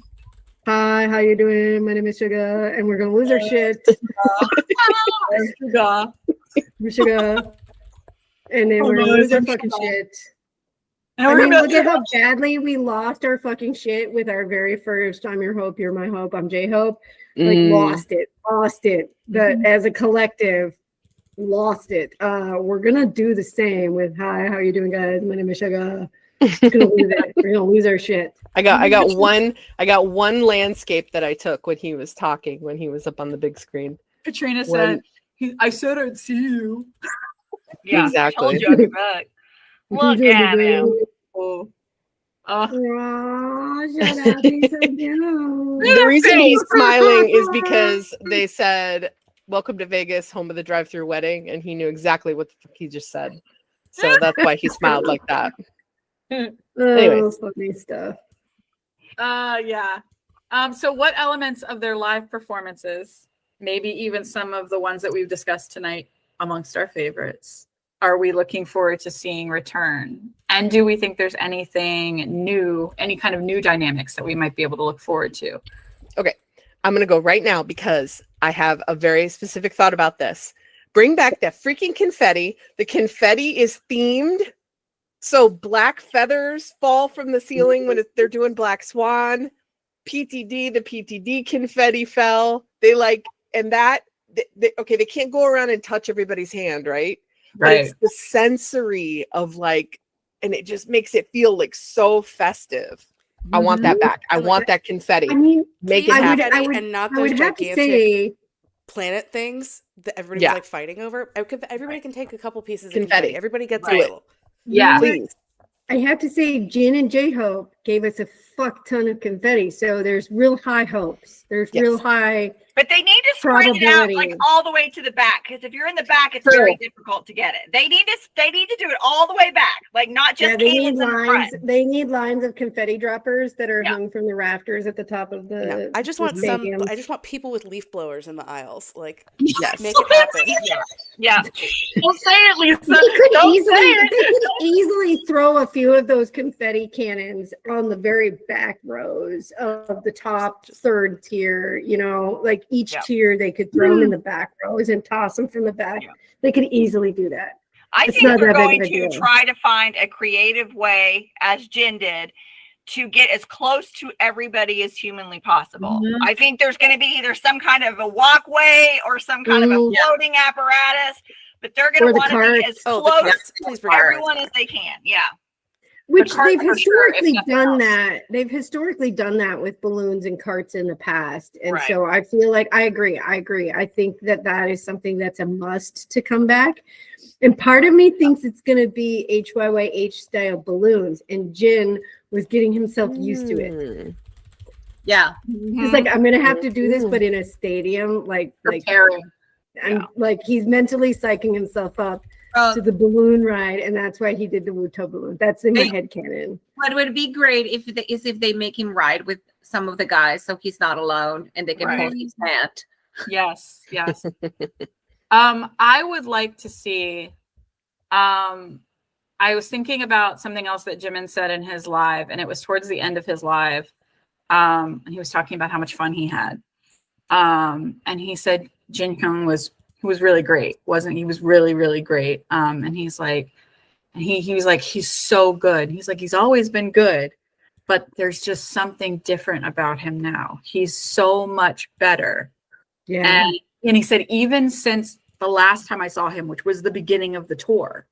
Hi, how you doing? My name is Suga, and we're gonna lose our shit. Suga. We're Suga, and then we're gonna lose our fucking shit. And I we're mean, gonna look be at how badly we lost our fucking shit with our very first "I'm your hope, you're my hope, I'm J Hope." Like lost it. But as a collective, lost it. We're gonna do the same with "Hi, how you doing, guys? My name is Suga." We're gonna lose it. We're gonna lose our shit. I got one landscape that I took when he was talking, when he was up on the big screen. Katrina said, I said I'd see you. Yeah, Exactly. I told you I'd be back. Look at him. Oh. Aw, shut up, he's so cute. The reason he's smiling is because they said, "Welcome to Vegas, home of the drive-through wedding," and he knew exactly what the fuck he just said. So that's why he smiled like that. Oh, Anyways. funny stuff. Yeah. So what elements of their live performances, maybe even some of the ones that we've discussed tonight amongst our favorites, are we looking forward to seeing return? And do we think there's anything new, any kind of new dynamics that we might be able to look forward to? Okay, I'm gonna go right now because I have a very specific thought about this. Bring back that freaking confetti. The confetti is themed, so black feathers fall from the ceiling when they're doing Black Swan. PTD, the PTD confetti fell. They like, and that, okay, they can't go around and touch everybody's hand, right? But it's the sensory of like, and it just makes it feel like so festive. I want that back. I want that confetti. I mean, Make it Please, happen. confetti and not I those would have to gigantic say, planet things that everybody's Yeah. like fighting over. Everybody can take a couple pieces of Confetti. confetti. Everybody gets Right. a little. Yeah. Please. I have to say, Jin and J Hope gave us a fuck ton of confetti. So there's real high hopes. There's Yes. real high. But they need to spread it out like Probability. all the way to the back, because if you're in the back, it's True. very difficult to get it. They need to do it all the way back, like not just They need Caitlin's in the lines. front. They need lines of confetti droppers that are Yeah. hung from the rafters at the top of the. No, I just the want stadium. I just want people with leaf blowers in the aisles. Like, Yes. make it happen. Yeah. Don't say it, Lisa. They could Don't easily, say it. they could easily throw a few of those confetti cannons on the very back rows of the top third tier. You know, like each Yeah. tier, they could throw them in the back rows and toss them from the back. Yeah. They could easily do that. I It's think not we're that big of going a to deal. try to find a creative way, as Jin did, to get as close to everybody as humanly possible. Mhm. I think there's going to be either some kind of a walkway or some kind of a Mm. floating apparatus, but they're Or going to the want to be carts. as Oh, the close carts. to Please bring the everyone carts as they can. Yeah. Which cart they've for sure, if historically nothing done else. that. They've historically done that with balloons and carts in the past. And Right. so I feel like I agree. I think that that is something that's a must to come back. And part of me thinks it's going to be HYYH style balloons. And Jin was getting himself used to it. Mm. Yeah. He's like, I'm going to have to do this, but in a stadium. Like Preparing. I'm like, he's mentally psyching himself up to the balloon ride. And that's why he did the Wootteo balloon. That's in my head canon. What would be great if they make him ride with some of the guys so he's not alone and they can Right. hold his hand. Yes, yes. I would like to see. I was thinking about something else that Jimin said in his live, and it was towards the end of his live. And he was talking about how much fun he had. And he said Jin Hyung was really great, wasn't he? He was really, really great. And he's like, he was like, he's so good. He's like, he's always been good, but there's just something different about him now. He's so much better. Yeah. And he said, even since the last time I saw him, which was the beginning of the tour,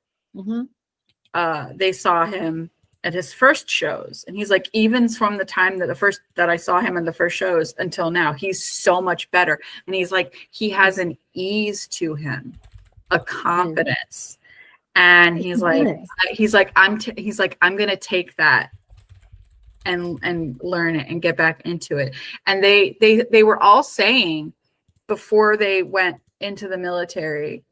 they saw him at his first shows. And he's like, even from the time that I saw him in the first shows until now, he's so much better. And he's like, he has an ease to him a confidence. And he's like, I'm gonna take that and learn it and get back into it. And they were all saying before they went into the military,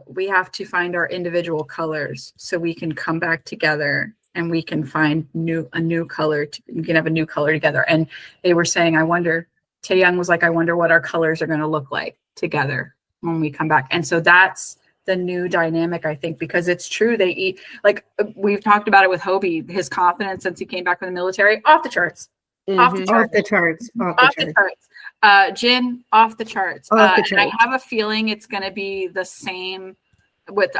we have to find our individual colors so we can come back together and we can find a new color. We can have a new color together. And they were saying, Taehyung was like, I wonder what our colors are going to look like together when we come back. And so that's the new dynamic, I think, because it's true. They eat, like we've talked about it with Hobie, his confidence since he came back from the military, off the charts. Off the charts. Jin, off the charts. And I have a feeling it's going to be the same with,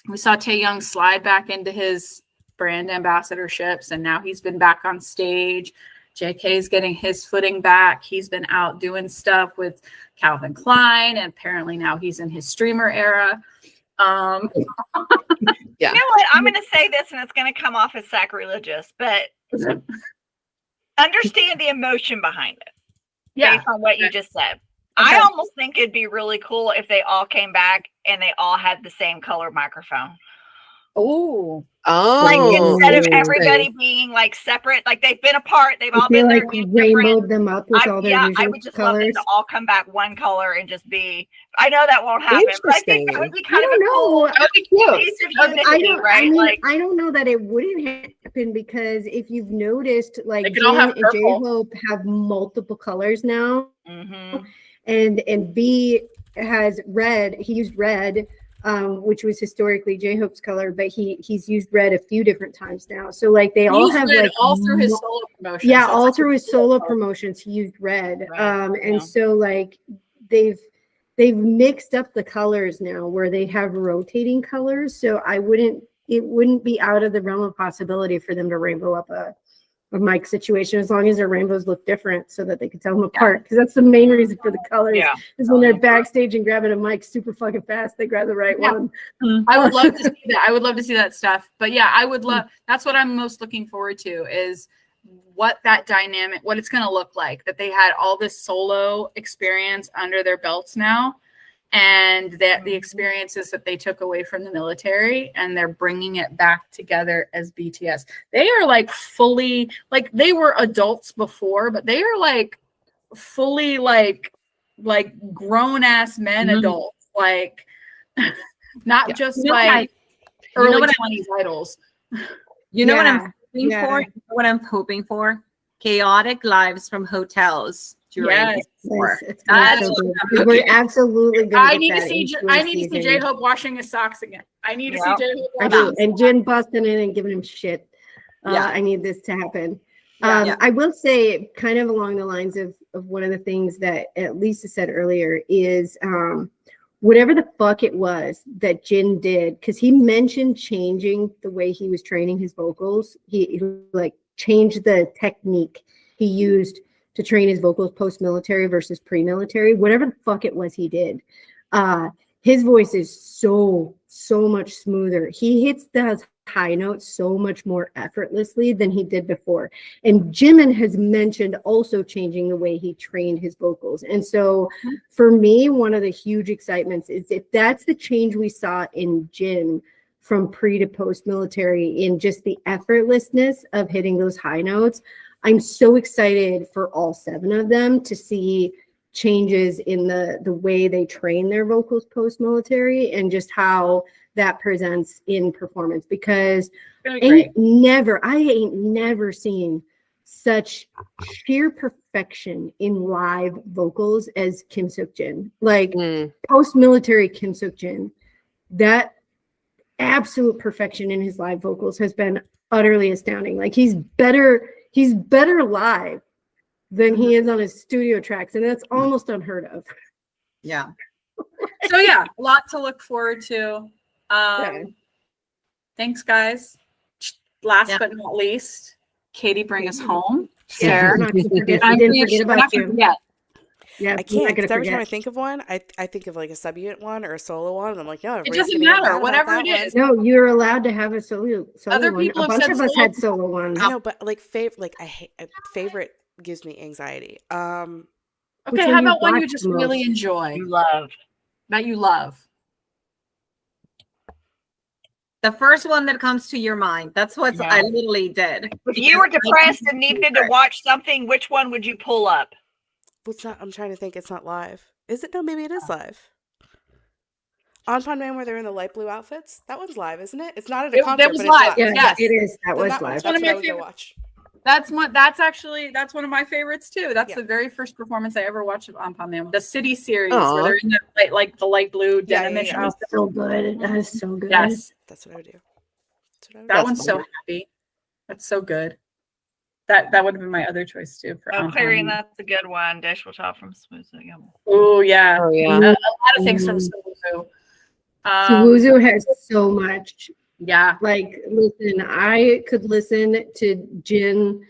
we saw Taehyung slide back into his brand ambassadorships, and now he's been back on stage. JK's getting his footing back. He's been out doing stuff with Calvin Klein, and apparently now he's in his streamer era. Yeah. You know what? I'm going to say this, and it's going to come off as sacrilegious, but understand the emotion behind it. Yeah. Based on what you just said. Okay. I almost think it'd be really cool if they all came back and they all had the same color microphone. Oh, like instead of everybody being like separate, like they've been apart, they've all been like rainbowed them up with all their usual I would just colors. love them to all come back one color and just be. I know that won't happen, but I think that would be kind of a cool piece of unity, right? I don't know that it wouldn't happen, because if you've noticed, like Jin and J-Hope have multiple colors now, and B has red. He used red. Which was historically J-Hope's color, but he's used red a few different times now. So like they all have like all through his solo promotions. Yeah, all through his solo promotions, he used red. And so like they've mixed up the colors now where they have rotating colors. So it wouldn't be out of the realm of possibility for them to rainbow up a mic situation, as long as their rainbows look different so that they can tell them apart, because that's the main reason for the colors is when they're backstage and grabbing a mic super fucking fast, they grab the right one. I would love to see that. I would love to see that stuff. But yeah, I would love, that's what I'm most looking forward to, is what that dynamic, what it's going to look like, that they had all this solo experience under their belts now, and that the experiences that they took away from the military, and they're bringing it back together as BTS. They are like fully, like they were adults before, but they are like fully like grown ass men adults, like not just like early 20s idols. You know what I'm hoping for? You know what I'm hoping for? Chaotic lives from hotels. We're absolutely going I need to see J-Hope washing his socks again. I need to see J-Hope and Jin busting in and giving him shit. I need this to happen. I will say, kind of along the lines of one of the things that Lisa said earlier is whatever the fuck it was that Jin did, because he mentioned changing the way he was training his vocals. He like changed the technique he used to train his vocals post-military versus pre-military, whatever the fuck it was he did. His voice is so much smoother. He hits the high notes so much more effortlessly than he did before. And Jimin has mentioned also changing the way he trained his vocals. And so for me, one of the huge excitements is if that's the change we saw in Jin from pre to post-military, in just the effortlessness of hitting those high notes, I'm so excited for all 7 of them to see changes in the way they train their vocals post-military, and just how that presents in performance, because I ain't never seen such sheer perfection in live vocals as Kim Seokjin. Like post-military Kim Seokjin, that absolute perfection in his live vocals has been utterly astounding. Like he's better live than he is on his studio tracks, and that's almost unheard of. Yeah. So yeah, a lot to look forward to. Thanks, guys. Last but not least, Katie, bring us home. Sarah, I didn't forget about you. I can't, because every time I think of one, I think of like a sub-unit one or a solo one, and I'm like, no, it doesn't matter. Whatever it is. No, you're allowed to have a solo Other one. people a bunch of us had solo ones. I know, but like I hate favorite gives me anxiety. Okay, how about one you just really enjoy? You love. That you love. The first one that comes to your mind. That's what I literally did. If you were depressed and needed to watch something, which one would you pull up? What's not? I'm trying to think. It's not live. Is it? No, maybe it is live. On Pond Man, where they're in the light blue outfits. That one's live, isn't it? It's not at a concert, that was but live. it's live. Yeah, it is. That was That's live. what I would go watch. That's one of my favorites too. That's the very first performance I ever watched of On Man, the City series, where they're in the light blue denim. That was so good. That is so good. Yes, that's what I would do. That one's so happy. That's so good. That would have been my other choice too. For Clarion, that's a good one. Dish will talk from Smooth. Oh yeah. Oh yeah. A lot of things from Smooth. Wuzu has so much. Yeah. Like, listen, I could listen to Jin.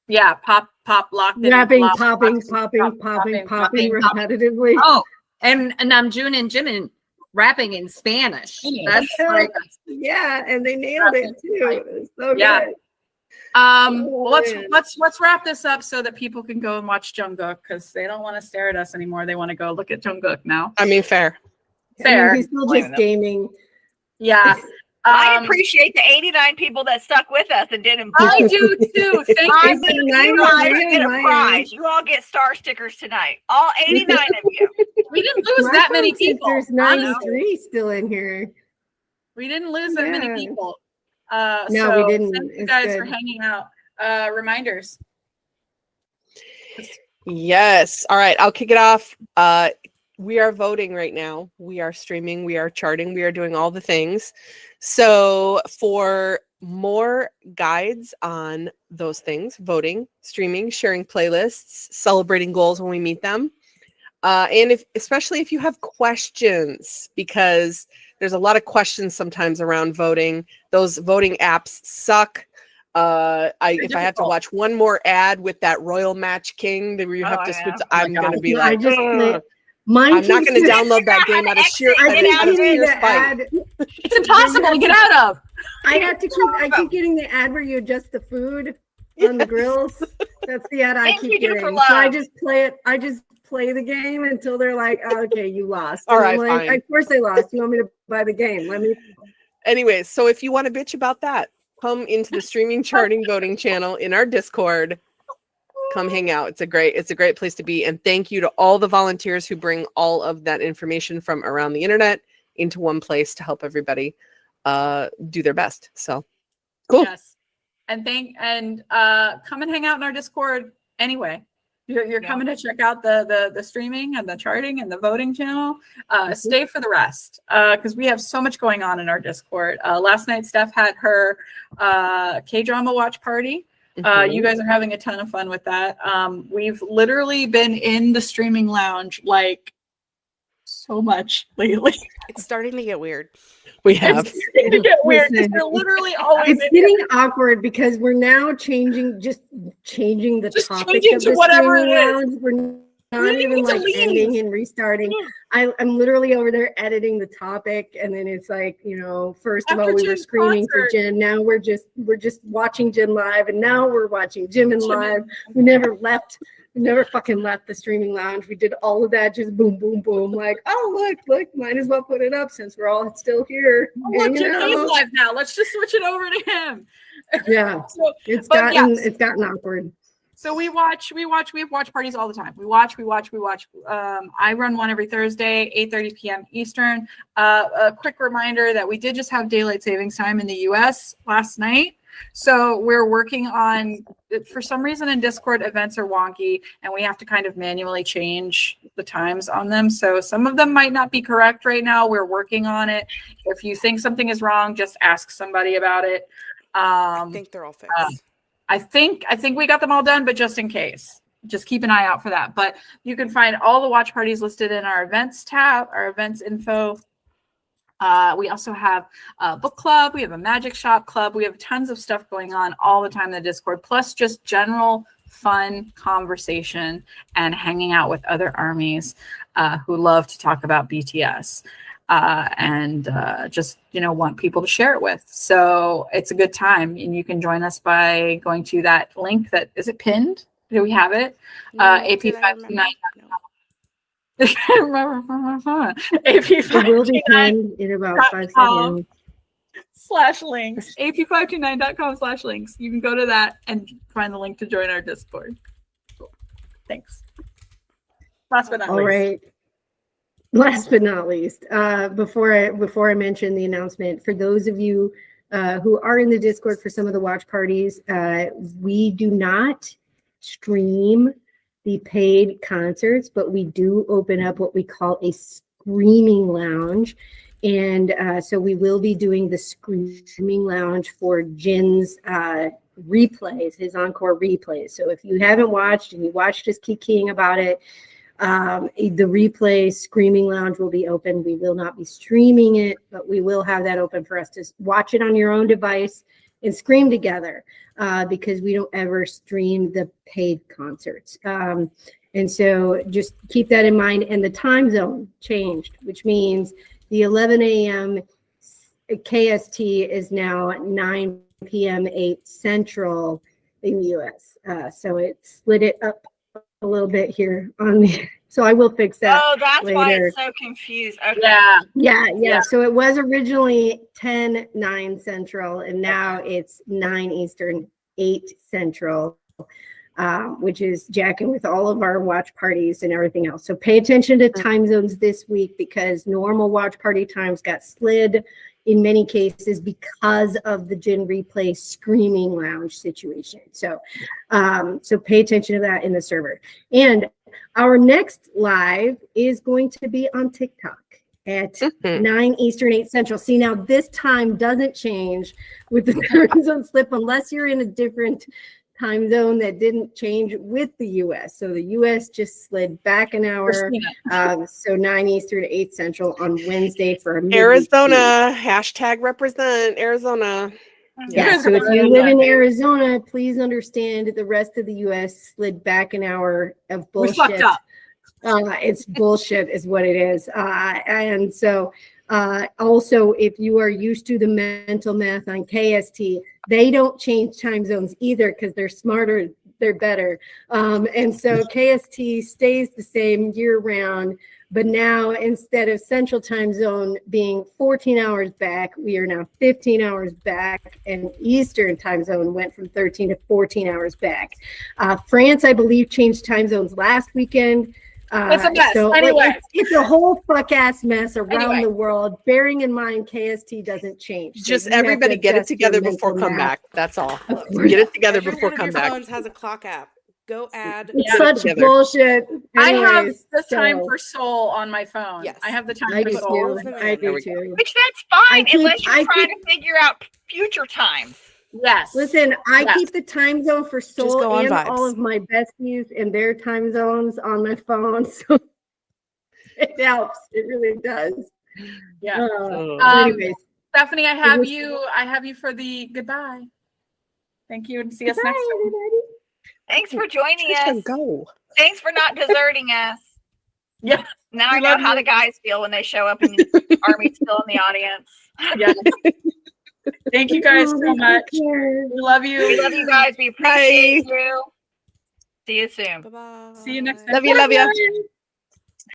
Yeah, pop, lock, rapping, popping repetitively. Oh, and Namjoon and Jimin rapping in Spanish. That's like, yeah, and they nailed it too. It was so good. Well, let's wrap this up so that people can go and watch Jungkook, because they don't want to stare at us anymore. They want to go look at Jungkook now. I mean, fair. I mean, he's still just gaming. Yeah. I appreciate the 89 people that stuck with us and didn't. I do too. Thank you. You guys get a prize. You all get star stickers tonight. All 89 of you. We didn't lose that many people. There's 93 still in here. We didn't lose that many people. No, so we didn't. Thank you guys for hanging out. Reminders. Yes. All right. I'll kick it off. We are voting right now. We are streaming. We are charting. We are doing all the things. So for more guides on those things, voting, streaming, sharing playlists, celebrating goals when we meet them, and especially if you have questions, because there's a lot of questions sometimes around voting. Those voting apps suck. If I have to watch one more ad with that Royal Match King, where you have to switch, I'm gonna be like, I'm not going to download that game out of sheer spite. It's impossible to get out of. I keep getting the ad where you adjust the food on the grills. That's the ad I keep getting. So I just play it. I just play the game until they're like, oh, okay, you lost. All right, like, fine. Of course they lost. You want me to buy the game? Anyways, so if you want to bitch about that, come into the streaming charting voting channel in our Discord. Come hang out. It's a great place to be. And thank you to all the volunteers who bring all of that information from around the internet into one place to help everybody do their best. So cool. Yes. And come and hang out in our Discord anyway. You're coming to check out the streaming and the charting and the voting channel. Stay for the rest, because we have so much going on in our Discord. Last night Steph had her K-drama watch party. You guys are having a ton of fun with that. We've literally been in the streaming lounge like so much lately. It's starting to get weird. We have. It's starting to get weird. We're literally always. It's getting awkward because we're now changing the topic of the whatever streaming lounge. We're not even like ending and restarting. I'm literally over there editing the topic, and then it's like, first of all we were screaming for Jin, now we're just watching Jin live, and now we're watching Jimin live. We never fucking left the streaming lounge. We did all of that, just boom, boom, boom. Like, oh look, might as well put it up since we're all still here. Oh, look, Jimin's live now. Let's just switch it over to him. Yeah, it's gotten awkward. So we have watch parties all the time. We watch. I run one every Thursday, 8:30 p.m. Eastern. A quick reminder that we did just have daylight savings time in the US last night. So we're working on, for some reason in Discord, events are wonky and we have to kind of manually change the times on them. So some of them might not be correct right now. We're working on it. If you think something is wrong, just ask somebody about it. I think they're all fixed. I think we got them all done, but just in case, just keep an eye out for that. But you can find all the watch parties listed in our events tab, our events info. We also have a book club. We have a magic shop club. We have tons of stuff going on all the time in the Discord, plus just general fun conversation and hanging out with other armies who love to talk about BTS. And just want people to share it with. So it's a good time, and you can join us by going to that link. That is it pinned? Do we have it? AP529. AP529. It will be pinned in about 5 seconds. ap529.com/links, ap529.com/links. You can go to that and find the link to join our Discord. Cool. Thanks. Last but not All least. right. Last but not least, before I mention the announcement, for those of you who are in the Discord for some of the watch parties, we do not stream the paid concerts, but we do open up what we call a screaming lounge. And so we will be doing the screaming lounge for Jin's replays, his encore replays. So if you haven't watched and you watched us kikiing about it, the replay screaming lounge will be open. We will not be streaming it, but we will have that open for us to watch it on your own device and scream together, because we don't ever stream the paid concerts. And so just keep that in mind. And the time zone changed, which means the 11 a.m. KST is now 9 p.m. 8 Central in the US. So it slid it up a little bit here on me. So I will fix that. Oh, that's later. why it's so confused. Okay. Yeah. So it was originally 10/9 Central, and now it's 9 Eastern, 8 Central, which is jacking with all of our watch parties and everything else. So pay attention to time zones this week, because normal watch party times got slid in many cases because of the Jin replay screaming lounge situation. So, so pay attention to that in the server. And our next live is going to be on TikTok at 9 Eastern, 8 Central. See, now this time doesn't change with the time zone slip unless you're in a different time zone that didn't change with the US. So the US just slid back an hour. So 9 Eastern, 8 Central on Wednesday for a midweek Arizona, hashtag represent Arizona. Yeah, so if you live in Arizona, please understand the rest of the US slid back an hour of bullshit. We fucked up. It's bullshit is what it is. And so also, if you are used to the mental math on KST, they don't change time zones either because they're smarter, they're better. And so KST stays the same year round, but now instead of Central Time Zone being 14 hours back, we are now 15 hours back, and Eastern Time Zone went from 13 to 14 hours back. France, I believe, changed time zones last weekend. It's a mess. So Anyway. it's a whole fuck-ass mess around the world, bearing in mind KST doesn't change. So just everybody get it together before comeback. That's all. Get it together before comeback. Every one of your phones has a clock app. Go add. It's such bullshit. I have Anyways, the time for Soul on my phone. Yes. I have the time I for do Soul. too. I do too. Which that's fine unless you're trying to figure out future times. Yes. Listen, I keep the time zone for Soul go on and vibes. all of my besties and their time zones on my phone. So it helps. It really does. Yeah. Anyways, Stephanie, I have you for the goodbye. Thank you, and see us next time. Thanks for joining us. Go. Thanks for not deserting us. Yeah. Now I know how the guys feel when they show up and Army's still in the audience. Yes. Thank you guys so much. We love you. We love you guys. We appreciate you. See you soon. Bye-bye. See you next time. Love you.